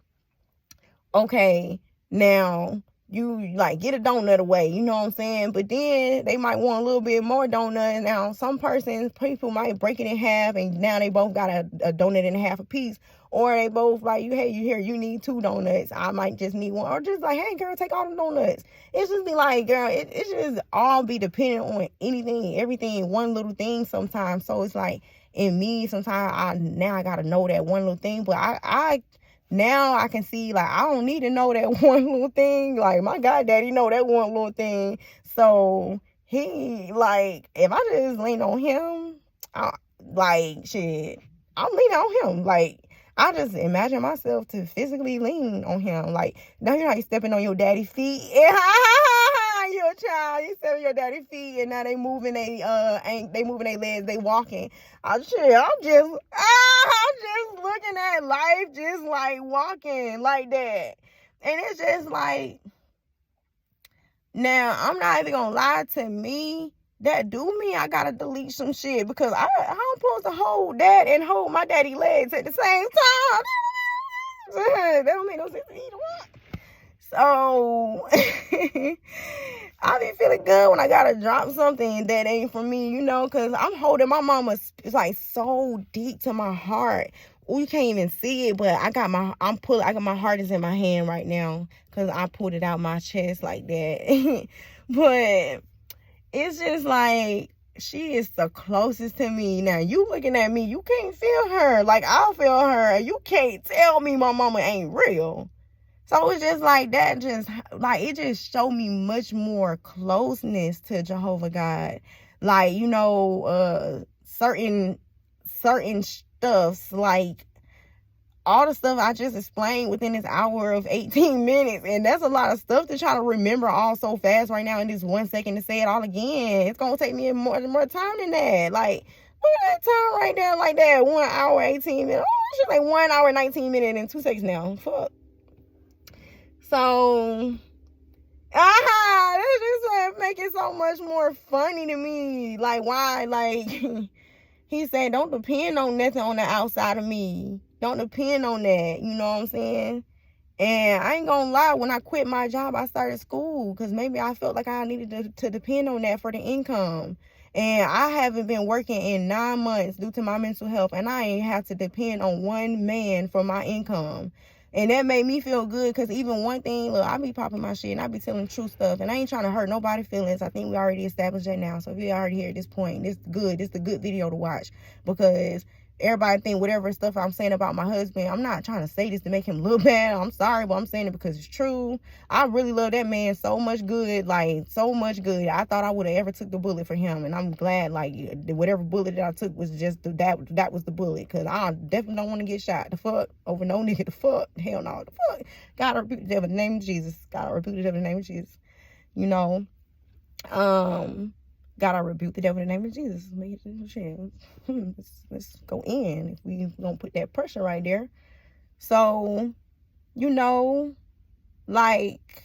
okay, now you like get a donut away, you know what I'm saying? But then they might want a little bit more donut. Now, people might break it in half, and now they both got a donut and a half apiece. Or they both like, you need 2 donuts. I might just need 1. Or just like, hey, girl, take all the donuts. It's just be like, girl, it just all be dependent on anything, everything, one little thing sometimes. So it's like, in me, sometimes I got to know that one little thing. But now I can see, like, I don't need to know that one little thing. Like, my goddaddy know that one little thing. So he, like, if I just lean on him, shit, I'm leaning on him. Like, I just imagine myself to physically lean on him. Like, now you know how you stepping on your daddy's feet. You're a child. You stepping on your daddy's feet, and now they moving their legs. They walking. I'm just looking at life, just like walking like that, and it's just like, now I'm not even gonna lie, to me, that do me, I gotta delete some shit, because I'm supposed to hold that and hold my daddy legs at the same time. That don't make no sense either one. So I be feeling good when I gotta drop something that ain't for me, you know, because I'm holding my mama, it's like so deep to my heart. You can't even see it, but I got my heart is in my hand right now, because I pulled it out my chest like that. But it's just like, she is the closest to me. Now, you looking at me, you can't feel her. Like, I'll feel her. You can't tell me my mama ain't real. So it's just like that, it just showed me much more closeness to Jehovah God. Like, you know, certain stuffs, like, all the stuff I just explained within this hour of 18 minutes. And that's a lot of stuff to try to remember all so fast right now in this 1 second to say it all again. It's going to take me more time than that. Like, look at that time right there like that. 1 hour, 18 minutes. Oh, I should like 1 hour, 19 minutes and 2 seconds now. Fuck. So, that just make it so much more funny to me. Like, why? Like, he said, don't depend on nothing on the outside of me. Don't depend on that. You know what I'm saying? And I ain't gonna lie, when I quit my job, I started school because maybe I felt like I needed to depend on that for the income. And I haven't been working in 9 months due to my mental health, and I ain't have to depend on one man for my income. And that made me feel good because even one thing, look, I be popping my shit and I be telling true stuff. And I ain't trying to hurt nobody's feelings. I think we already established that now. So if you already here at this point, this is good. This is a good video to watch because everybody think whatever stuff I'm saying about my husband, I'm not trying to say this to make him look bad. I'm sorry, but I'm saying it because it's true. I really love that man so much good, like so much good. I thought I would have ever took the bullet for him, and I'm glad like whatever bullet that I took was just that was the bullet, because I definitely don't want to get shot. The fuck over no nigga. The fuck, hell no. The fuck, gotta rebuke the devil in the name of Jesus. Gotta rebuke the devil in the name of Jesus. You know, God, I rebuke the devil in the name of Jesus. Let's go in if we don't put that pressure right there. So, you know, like,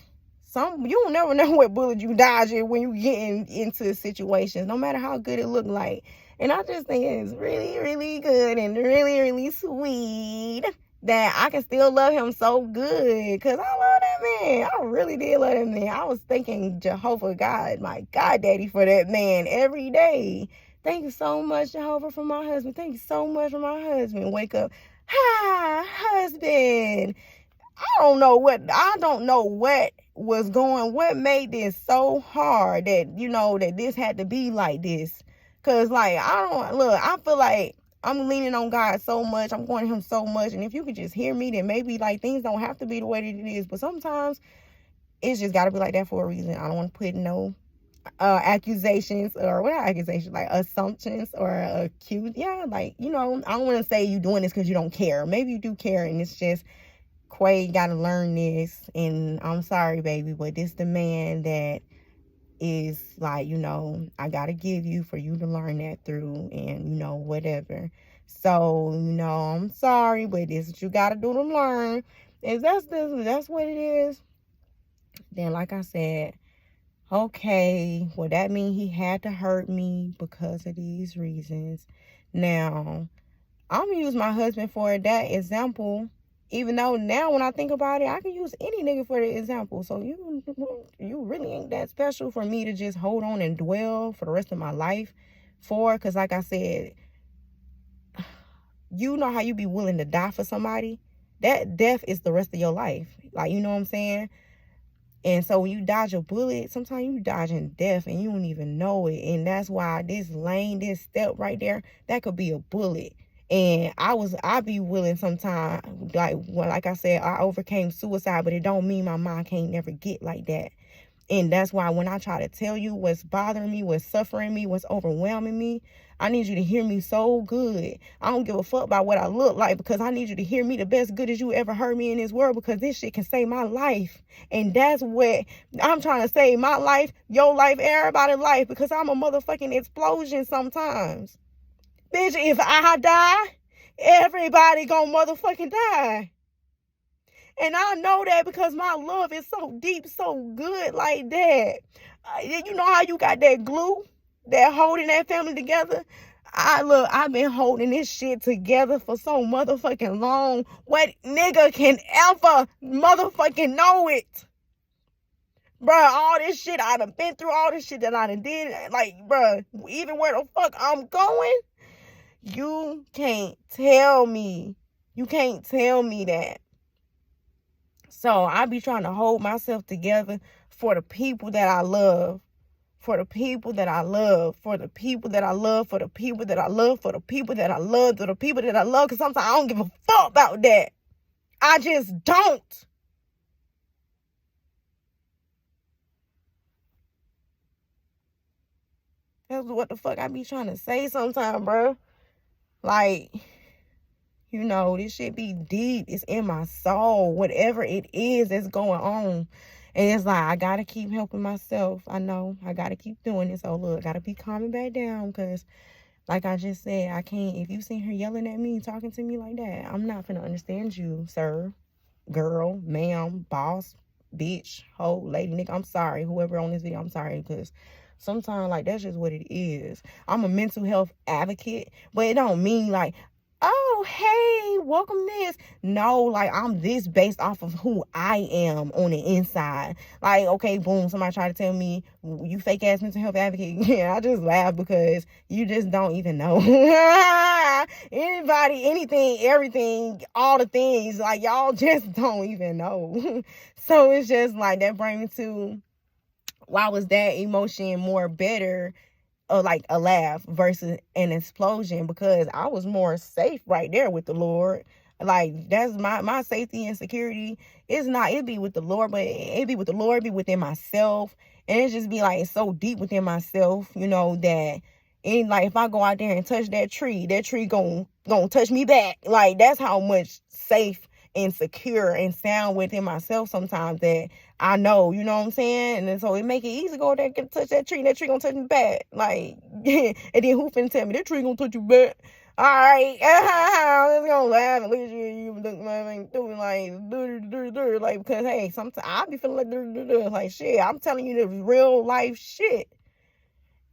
you don't never know what bullet you dodge when you get into situations, no matter how good it look like. And I just think it's really, really good and really, really sweet that I can still love him so good, because I love that man. I really did love that man. I was thanking Jehovah God, my God daddy, for that man every day. Thank you so much, Jehovah, for my husband. Thank you so much for my husband. Wake up. Hi, husband. I don't know what what made this so hard that, you know, that this had to be like this. Because, like, I feel like I'm leaning on God so much. I'm going to him so much. And if you could just hear me, then maybe, like, things don't have to be the way that it is. But sometimes it's just got to be like that for a reason. I don't want to put no accusations, or what are accusations? Like assumptions or accuse. Yeah, like, you know, I don't want to say you doing this because you don't care. Maybe you do care, and it's just, Quay, you got to learn this. And I'm sorry, baby, but this the man that is like, you know, I gotta give you for you to learn that through, and, you know, whatever. So, you know, I'm sorry, but this is what you gotta do to learn. If that's what it is, then like I said, okay, well, that means he had to hurt me because of these reasons. Now, I'm gonna use my husband for that example. Even though now when I think about it, I can use any nigga for the example. So you really ain't that special for me to just hold on and dwell for the rest of my life for. Because like I said, you know how you be willing to die for somebody? That death is the rest of your life. Like, you know what I'm saying? And so when you dodge a bullet, sometimes you dodging death and you don't even know it. And that's why this step right there, that could be a bullet. And I be willing sometimes, like I said, I overcame suicide, but it don't mean my mind can't never get like that. And that's why when I try to tell you what's bothering me, what's suffering me, what's overwhelming me, I need you to hear me so good. I don't give a fuck about what I look like, because I need you to hear me the best good as you ever heard me in this world, because this shit can save my life. And that's what I'm trying to save: my life, your life, everybody's life, because I'm a motherfucking explosion sometimes. Bitch, if I die, everybody gonna motherfucking die. And I know that because my love is so deep, so good like that. You know how you got that glue that holding that family together? I've been holding this shit together for so motherfucking long. What nigga can ever motherfucking know it? Bruh, all this shit I done been through, all this shit that I done did, like, bruh, even where the fuck I'm going, you can't tell me. You can't tell me that. So I be trying to hold myself together for the people that I love. For the people that I love. For the people that I love. For the people that I love. For the people that I love. For the people that I love. Because sometimes I don't give a fuck about that. I just don't. That's what the fuck I be trying to say sometimes, bro. Like, You know, this shit be deep. It's in my soul. Whatever it is that's going on. And it's like, I got to keep helping myself. I know. I got to keep doing this. So, look, got to be calming back down because, like I just said, I can't. If you seen her yelling at me, talking to me like that, I'm not going to understand you, sir, girl, ma'am, boss, bitch, hoe, lady, nigga. I'm sorry. Whoever on this video, I'm sorry because sometimes, like, that's just what it is. I'm a mental health advocate, but it don't mean, like, oh, hey, welcome this. No, like, I'm this based off of who I am on the inside. Like, okay, boom, somebody tried to tell me, you fake ass mental health advocate. Yeah, I just laugh because you just don't even know. Anybody, anything, everything, all the things, like, y'all just don't even know. So it's just like, that brings me to, why was that emotion more better, like a laugh versus an explosion? Because I was more safe right there with the Lord. Like, that's my safety and security. It be with the Lord, but it be with the Lord, be within myself. And it just be like so deep within myself, you know, that and like if I go out there and touch that tree gonna touch me back. Like, that's how much safe and secure and sound within myself sometimes that I know, you know what I'm saying? And so it make it easy to go there and touch that tree gonna touch me back. Like, and then who finna tell me that tree gonna touch you back? All right, I'm just gonna laugh and look at you look like doing like because hey, sometimes I be feeling like shit. I'm telling you the real life shit.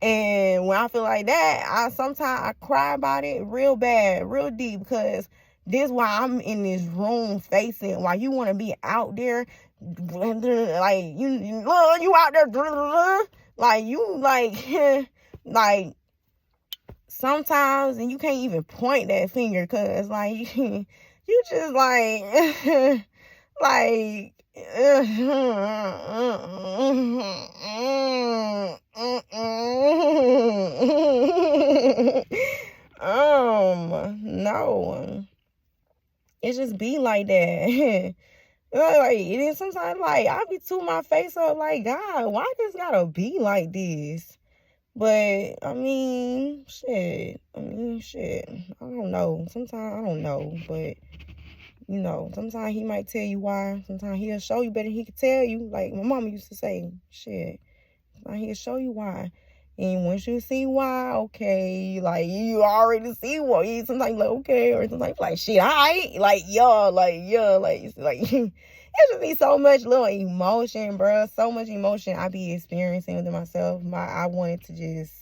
And when I feel like that, sometimes I cry about it real bad, real deep, because this why I'm in this room facing, while you want to be out there, like, you out there, like, you, like, like, sometimes, and you can't even point that finger, because, like, you just, like, like, no, it just be like that. Like, and then sometimes, like, I be to my face up, like, God, why this gotta be like this? But I mean, shit. I don't know. Sometimes I don't know, but you know, sometimes he might tell you why. Sometimes he'll show you better than he could tell you. Like my mama used to say, shit. Sometimes he'll show you why. And once you see why, okay, like, you already see what. You sometimes like, okay, or sometimes like, shit, all right. Like, y'all, like, it just be so much little emotion, bro. So much emotion I be experiencing within myself. I wanted to just,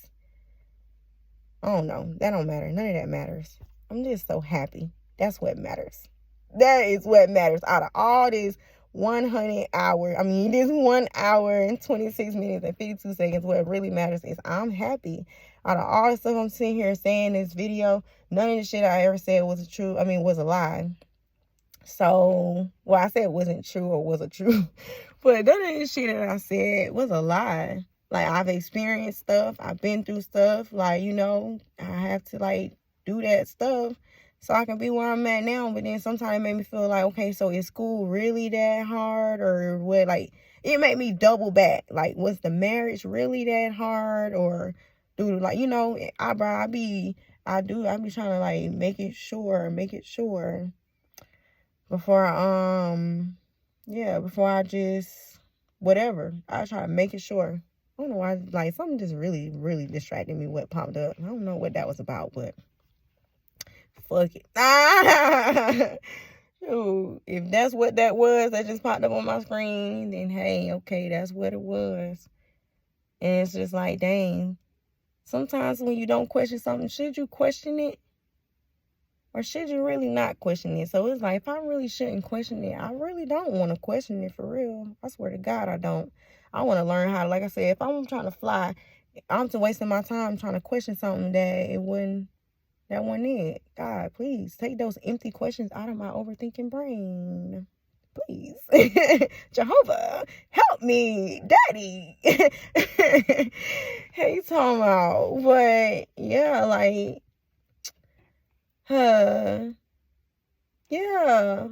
I don't know. That don't matter. None of that matters. I'm just so happy. That's what matters. That is what matters. Out of all this 100 hour, this 1 hour and 26 minutes and 52 seconds, what really matters is I'm happy. Out of all the stuff I'm sitting here saying in this video, none of the shit I ever said was was a lie. So, well, I said it wasn't true or wasn't true, but none of the shit that I said was a lie. Like, I've experienced stuff. I've been through stuff. Like, you know, I have to, like, do that stuff so I can be where I'm at now. But then sometimes it made me feel like, okay, so is school really that hard? Or what? Like, it made me double back. Like, was the marriage really that hard? Or, dude, like, you know, I be trying to, like, make it sure. Before I just, whatever. I try to make it sure. I don't know why, like, something just really, really distracted me what popped up. I don't know what that was about, but fuck it. Dude, if that's what that was that just popped up on my screen, then hey, okay, that's what it was. And it's just like, dang. Sometimes when you don't question something, should you question it? Or should you really not question it? So it's like, if I really shouldn't question it, I really don't want to question it for real. I swear to God, I don't. I want to learn how, like I said, if I'm trying to fly, I'm just wasting my time trying to question something that wasn't it. God, please take those empty questions out of my overthinking brain. Please. Jehovah, help me, Daddy. Hey, talking about. But yeah, like, yeah,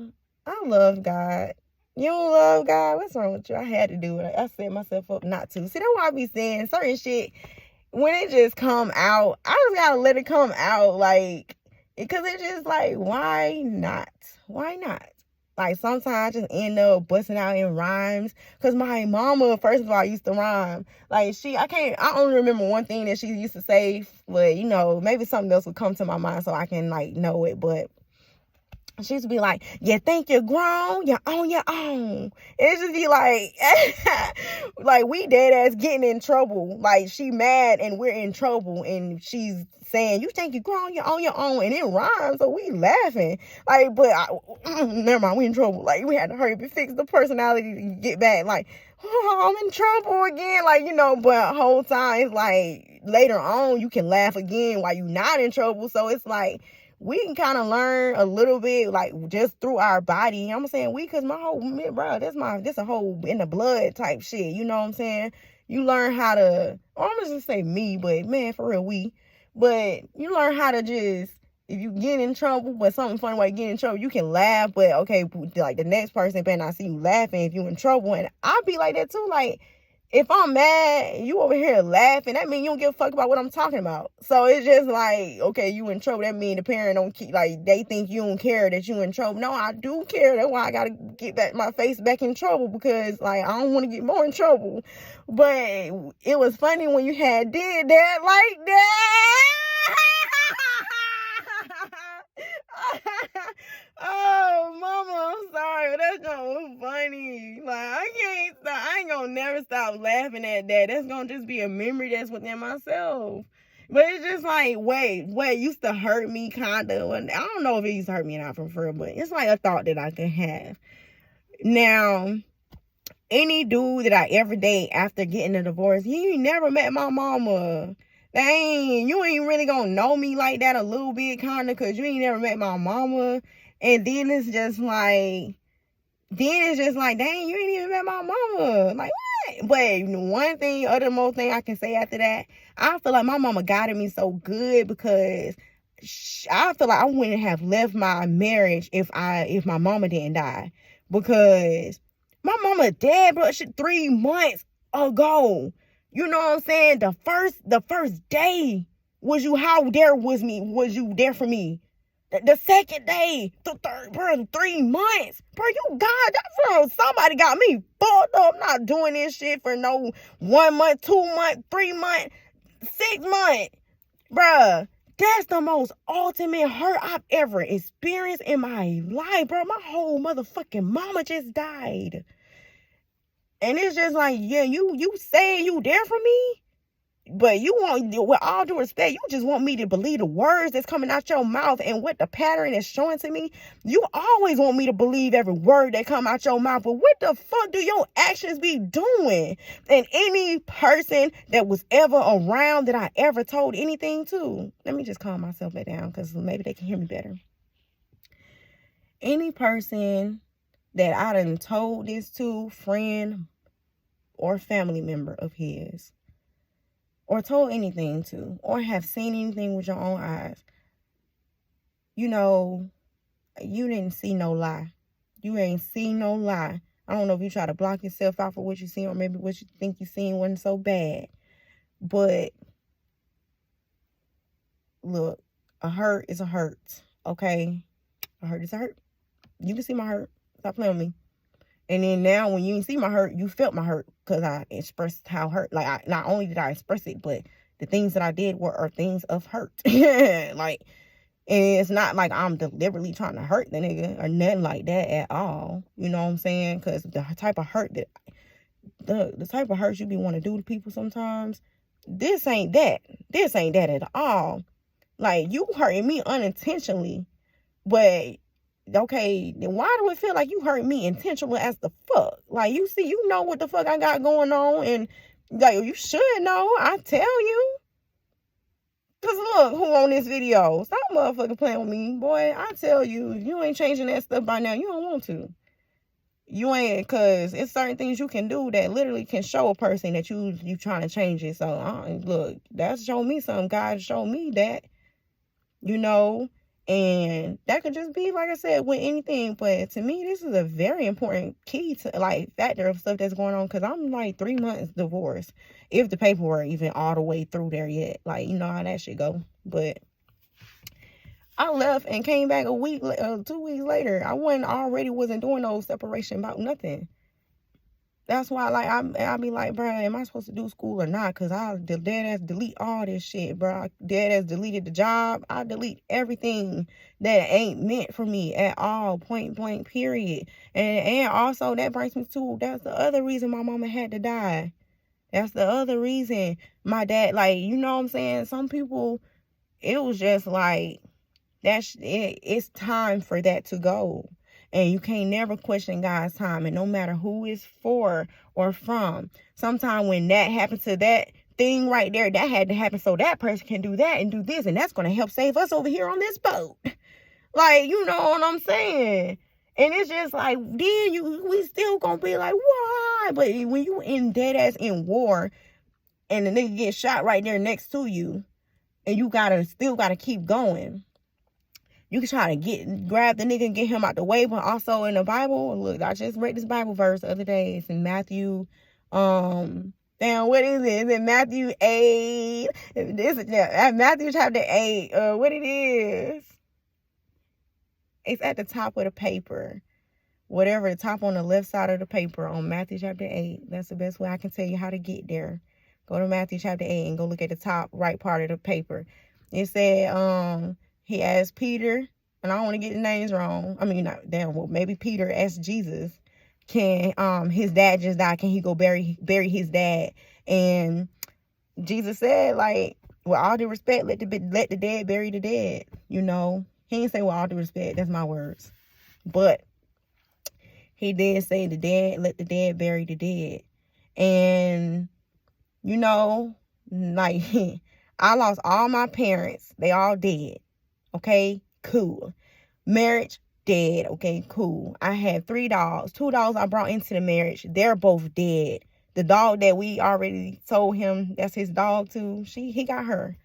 I love God. You don't love God? What's wrong with you? I had to do it. I set myself up not to. See, that's why I be saying certain shit, when it just come out, I just gotta let it come out. Like, Because it's just like, why not? Why not? Like, sometimes I just end up busting out in rhymes. Because my mama, first of all, used to rhyme. Like, I only remember one thing that she used to say. But, maybe something else would come to my mind so I can, know it. But she used to be like, you think you're grown? You're on your own. It just be like, like, we dead ass getting in trouble. Like, she mad and we're in trouble. And she's saying, you think you're grown? You're on your own. And it rhymes, so we laughing. Like, but, never mind, we in trouble. Like, we had to hurry up and fix the personality to get back. Like, oh, I'm in trouble again. Like, but whole time, it's like, later on, you can laugh again while you're not in trouble. So it's like, we can kind of learn a little bit, like, just through our body. I'm saying we, because my whole, bro, this a whole in the blood type shit. You know what I'm saying? You learn how to, I'm going to just say me, but man, for real, we. But you learn how to just, if you get in trouble, but something funny while you get in trouble, you can laugh. But okay, like, the next person better not see you laughing if you in trouble. And I'll be like that too. Like, if I'm mad, you over here laughing, that means you don't give a fuck about what I'm talking about. So it's just like, okay, you in trouble. That means the parent don't keep, like, they think you don't care that you in trouble. No, I do care. That's why I gotta get my face back in trouble, because, like, I don't want to get more in trouble. But it was funny when you had did that like that. Oh, mama, I'm sorry, but that's gonna be funny. Like, I can't stop. I ain't gonna never stop laughing at that. That's gonna just be a memory that's within myself. But it's just like, wait, it used to hurt me, kind of. I don't know if it used to hurt me or not, for real, but it's like a thought that I can have. Now, any dude that I ever date after getting a divorce, he ain't never met my mama. Dang, you ain't really gonna know me like that a little bit, kind of, because you ain't never met my mama. And then it's just like, dang, you ain't even met my mama. Like, what? But one thing, most thing I can say after that, I feel like my mama guided me so good, because I feel like I wouldn't have left my marriage if my mama didn't die. Because my mama dead, bro, 3 months ago. You know what I'm saying? The first day was you there for me? The second day, the third, bro, 3 months. Bro, that's bro, somebody got me fucked up. I'm not doing this shit for no 1 month, 2 months, 3 months, 6 months. Bruh, that's the most ultimate hurt I've ever experienced in my life, bro. My whole motherfucking mama just died. And it's just like, yeah, you saying you there for me? But you want, with all due respect, you just want me to believe the words that's coming out your mouth and what the pattern is showing to me. You always want me to believe every word that come out your mouth. But what the fuck do your actions be doing? And any person that was ever around that I ever told anything to, let me just calm myself back down, because maybe they can hear me better. Any person that I done told this to, friend or family member of his, or told anything to, or have seen anything with your own eyes, you didn't see no lie. You ain't seen no lie. I don't know if you try to block yourself out for what you see, or maybe what you think you seen wasn't so bad. But look, a hurt is a hurt, okay? A hurt is a hurt. You can see my hurt. Stop playing with me. And then now when you didn't see my hurt, you felt my hurt, because I expressed how hurt. Like, not only did I express it, but the things that I did are things of hurt. Like, and it's not like I'm deliberately trying to hurt the nigga or nothing like that at all. You know what I'm saying? Because the type of hurt that, the type of hurt you be want to do to people sometimes, this ain't that. This ain't that at all. Like, you hurting me unintentionally, but okay, then why do it feel like you hurt me intentionally as the fuck? Like, you know what the fuck I got going on, and like, you should know. I tell you. Cause look, who on this video? Stop motherfucking playing with me, boy. I tell you, if you ain't changing that stuff by now, you don't want to. You ain't, cause it's certain things you can do that literally can show a person that you trying to change it. So look, that's showing me something. God showed me that, and that could just be, like I said, with anything. But to me, this is a very important key to, like, factor of stuff that's going on. Because I'm, like, 3 months divorced. If the paperwork even all the way through there yet. Like, you know how that shit go. But I left and came back 2 weeks later. I wasn't doing no separation about nothing. That's why, like, I be like, bro, am I supposed to do school or not? Because I dead ass delete all this shit, bro. I dead ass deleted the job. I delete everything that ain't meant for me at all, point blank, period. And also, that brings me to, that's the other reason my mama had to die. That's the other reason my dad, like, you know what I'm saying? Some people, it was just like, it's time for that to go. And you can't never question God's time. And no matter who it's for or from, sometimes when that happens to that thing right there, that had to happen so that person can do that and do this. And that's going to help save us over here on this boat. Like, you know what I'm saying? And it's just like, then we still going to be like, why? But when you in dead ass in war and the nigga get shot right there next to you, and you still gotta keep going. You can try to grab the nigga and get him out the way, but also in the Bible, look, I just read this Bible verse the other day. It's in Matthew, what is it? It's in Matthew 8. Matthew chapter 8. What it is? It's at the top of the paper. Whatever, the top on the left side of the paper on Matthew chapter 8. That's the best way I can tell you how to get there. Go to Matthew chapter 8 and go look at the top right part of the paper. It said, he asked Peter, and I don't want to get the names wrong. I mean, maybe Peter asked Jesus, can his dad just died? Can he go bury his dad? And Jesus said, like, with all due respect, let the dead bury the dead. You know, he didn't say with all due respect. That's my words. But he did say let the dead bury the dead. And, you know, like, I lost all my parents. They all dead. Okay, cool. Marriage, dead. Okay, cool. I had 3 dogs. 2 dogs I brought into the marriage. They're both dead. The dog that we already told him that's his dog too, he got her.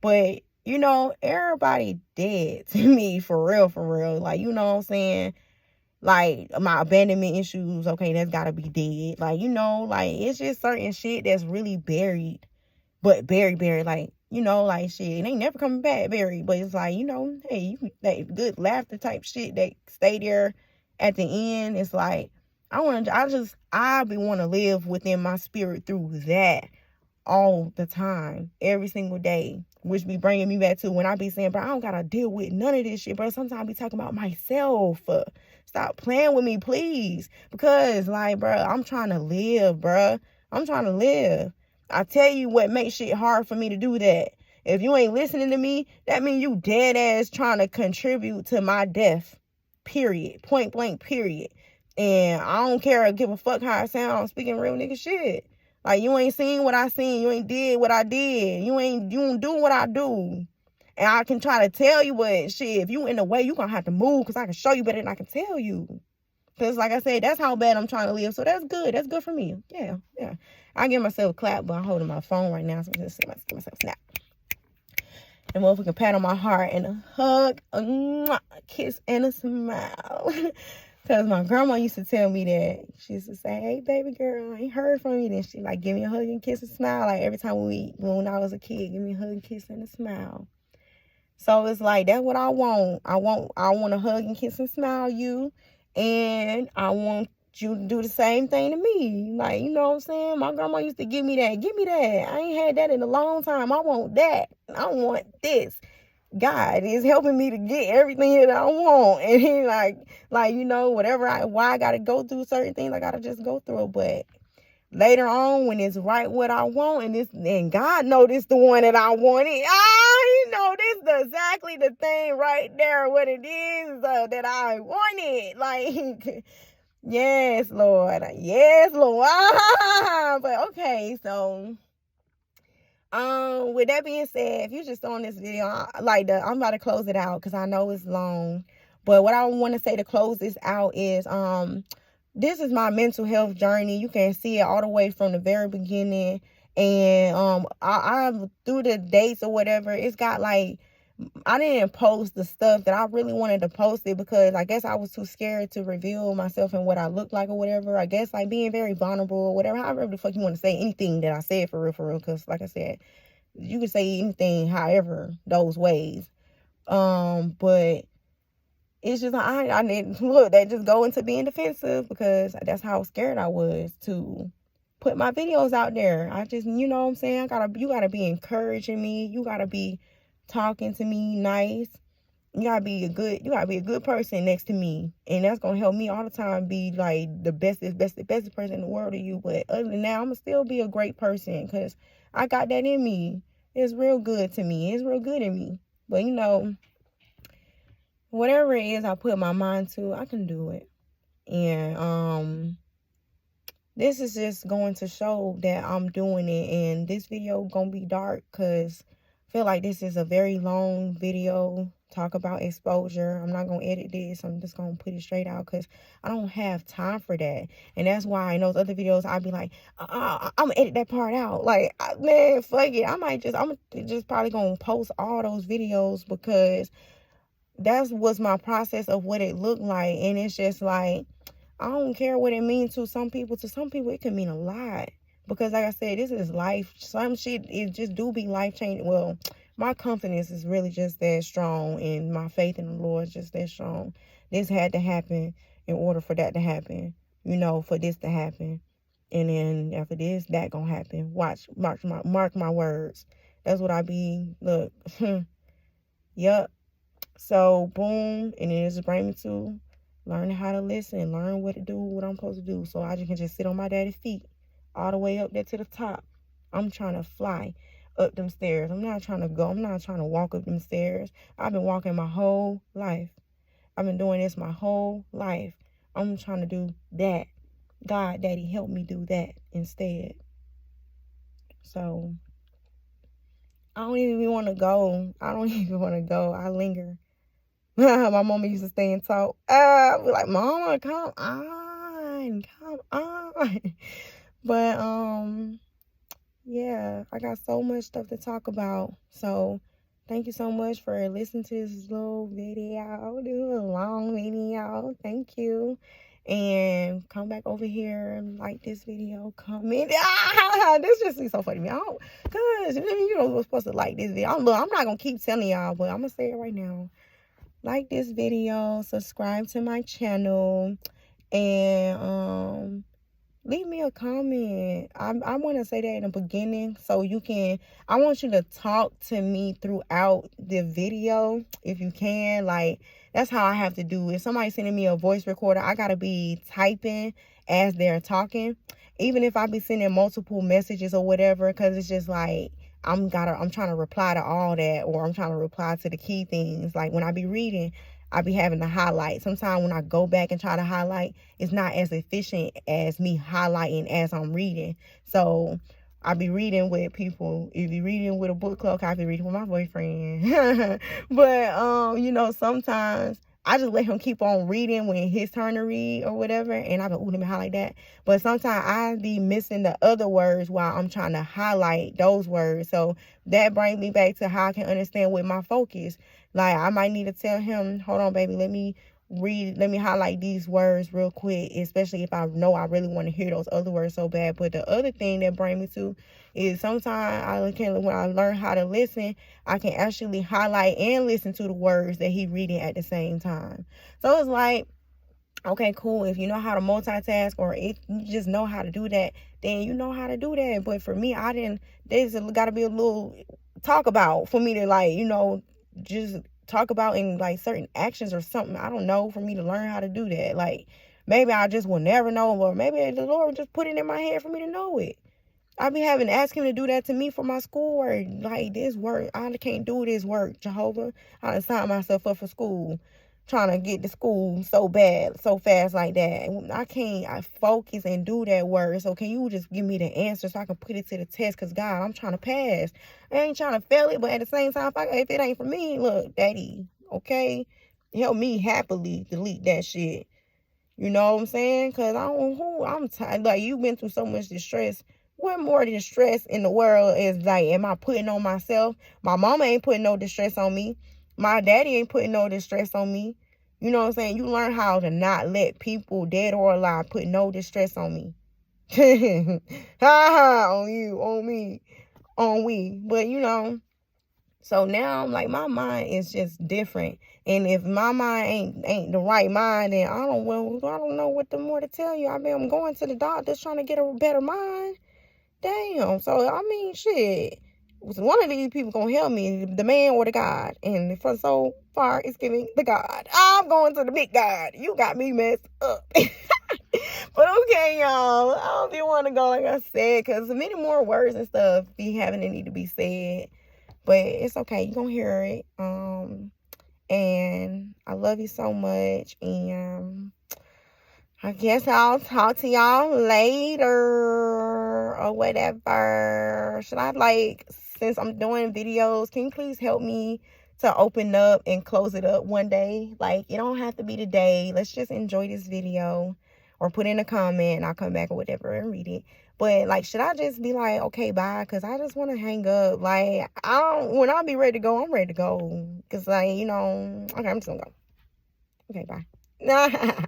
But, you know, everybody dead to me, for real. Like, you know what I'm saying? Like, my abandonment issues, okay, that's gotta be dead. Like, you know, like, it's just certain shit that's really buried. But buried, like, you know, like, shit, it ain't never coming back, buried. But it's like, you know, hey, that good laughter type shit that stay there at the end. It's like, I want to live within my spirit through that all the time, every single day, which be bringing me back to when I be saying, bro, I don't got to deal with none of this shit, bro. Sometimes I be talking about myself. Stop playing with me, please. Because, like, bro, I'm trying to live, bro. I'm trying to live. I tell you what makes shit hard for me to do that. If you ain't listening to me, that means you dead ass trying to contribute to my death. Period. Point blank, period. And I don't care or give a fuck how I sound. I'm speaking real nigga shit. Like, you ain't seen what I seen. You ain't did what I did. You don't do what I do. And I can try to tell you, but shit, if you in the way, you gonna have to move because I can show you better than I can tell you. Because, like I said, that's how bad I'm trying to live. So that's good. That's good for me. Yeah. I give myself a clap, but I'm holding my phone right now. So I'm just give myself a snap. And motherfucking pat on my heart and a hug, a kiss, and a smile. Because my grandma used to tell me that. She used to say, hey, baby girl, I ain't heard from you. Then she, like, give me a hug and kiss and smile. Like, every time when I was a kid, give me a hug and kiss and a smile. So it's like, that's what I want. I want to hug and kiss and smile you. And I want you to do the same thing to me. Like, you know what I'm saying? My grandma used to give me that. Give me that. I ain't had that in a long time. I want that. I want this. God is helping me to get everything that I want. And he like, you know, why I got to go through certain things, I got to just go through it. But later on, when it's right what I want, and God know this the one that I wanted. He know this is exactly the thing right there, what it is that I wanted. Like, yes, Lord. Yes, Lord. But okay, so with that being said, if you're just on this video, I'm about to close it out because I know it's long. But what I want to say to close this out is this is my mental health journey. You can see it all the way from the very beginning. And I through the dates or whatever, it's got like, I didn't post the stuff that I really wanted to post it because I guess I was too scared to reveal myself and what I look like or whatever. I guess like being very vulnerable or whatever, however the fuck you want to say anything that I said for real. Because like I said, you can say anything however those ways. But it's just I need look, they just go into being defensive because that's how scared I was to put my videos out there. I just, you know what I'm saying? You gotta be encouraging me. You gotta be talking to me nice. You gotta be a good person next to me. And that's gonna help me all the time be like the bestest person in the world to you. But other than that, I'm gonna still be a great person because I got that in me. It's real good to me. It's real good in me. But you know, whatever it is I put my mind to, I can do it. And this is just going to show that I'm doing it. And this video gonna be dark because I feel like this is a very long video. Talk about exposure. I'm not gonna edit this. I'm just gonna put it straight out because I don't have time for that. And that's why in those other videos I'd be like, I'm gonna edit that part out. Like, man, fuck it. I'm just probably gonna post all those videos because that was my process of what it looked like. And it's just like, I don't care what it means to some people. To some people, it can mean a lot. Because like I said, this is life. Some shit, it just do be life-changing. Well, my confidence is really just that strong. And my faith in the Lord is just that strong. This had to happen in order for that to happen. You know, for this to happen. And then after this, that gonna happen. Mark my words. That's what I be, look. Yup. So, boom. And then this bring me to learning how to listen, learn what to do, what I'm supposed to do. So I can just sit on my daddy's feet all the way up there to the top. I'm trying to fly up them stairs. I'm not trying to walk up them stairs. I've been walking my whole life. I've been doing this my whole life. I'm trying to do that. God, Daddy, help me do that instead. So I don't even want to go. I linger. My mama used to stay and talk. I'd be like, Mama, come on. But, yeah, I got so much stuff to talk about. So, thank you so much for listening to this little video. This is a long video. Thank you. And come back over here and like this video. Comment. This just is so funny to me. Because, you know, we're supposed to like this video. Look, I'm not going to keep telling y'all, but I'm going to say it right now. Like this video, subscribe to my channel, and leave me a comment. I want to say that in the beginning so I want you to talk to me throughout the video if you can. Like, that's how I have to do it. If somebody's sending me a voice recorder, I got to be typing as they're talking. Even if I be sending multiple messages or whatever, because it's just like, I'm trying to reply to all that, or I'm trying to reply to the key things. Like when I be reading, I be having to highlight. Sometimes when I go back and try to highlight, it's not as efficient as me highlighting as I'm reading. So I be reading with people. If you reading with a book club, I be reading with my boyfriend. But you know, sometimes I just let him keep on reading when his turn to read or whatever, and I be, ooh, let me highlight that. But sometimes I be missing the other words while I'm trying to highlight those words. So that brings me back to how I can understand with my focus. Like, I might need to tell him, hold on, baby, let me highlight these words real quick, especially if I know I really want to hear those other words so bad. But the other thing that brings me to is sometimes when I learn how to listen, I can actually highlight and listen to the words that he's reading at the same time. So it's like, okay, cool. If you know how to multitask, or if you just know how to do that, then you know how to do that. But for me, there's got to be a little talk about for me to, like, you know, just talk about in like certain actions or something. I don't know, for me to learn how to do that. Like, maybe I just will never know, or maybe the Lord just put it in my head for me to know it. I be having to ask him to do that to me for my schoolwork. Like, this work, I can't do this work, Jehovah. I done signed myself up for school, trying to get to school so bad, so fast like that. I focus and do that work. So can you just give me the answer so I can put it to the test? Because, God, I'm trying to pass. I ain't trying to fail it, but at the same time, if it ain't for me, look, Daddy, okay? Help me happily delete that shit. You know what I'm saying? Because I'm tired. Like, you've been through so much distress. What more distress in the world is, like, am I putting on myself? My mama ain't putting no distress on me. My daddy ain't putting no distress on me. You know what I'm saying? You learn how to not let people, dead or alive, put no distress on me. Ha ha, on you, on me, on we. But, you know, So now I'm like, my mind is just different. And if my mind ain't the right mind, then I don't know what the more to tell you. I mean, I'm going to the doctors trying to get a better mind. Damn. So I mean, shit. One of these people gonna help me, the man or the God. And for so far, it's giving the God. I'm going to the big God. You got me messed up. But okay, y'all. I don't even want to go like I said, because many more words and stuff be having to need to be said. But it's okay. You're gonna hear it. And I love you so much. And I guess I'll talk to y'all later or whatever. Should I, like, since I'm doing videos, can you please help me to open up and close it up one day? Like, it don't have to be today. Let's just enjoy this video, or put in a comment and I'll come back or whatever and read it. But, like, should I just be like, okay, bye? Because I just want to hang up. Like, when I be ready to go, I'm ready to go. Because, like, okay, I'm just going to go. Okay, bye.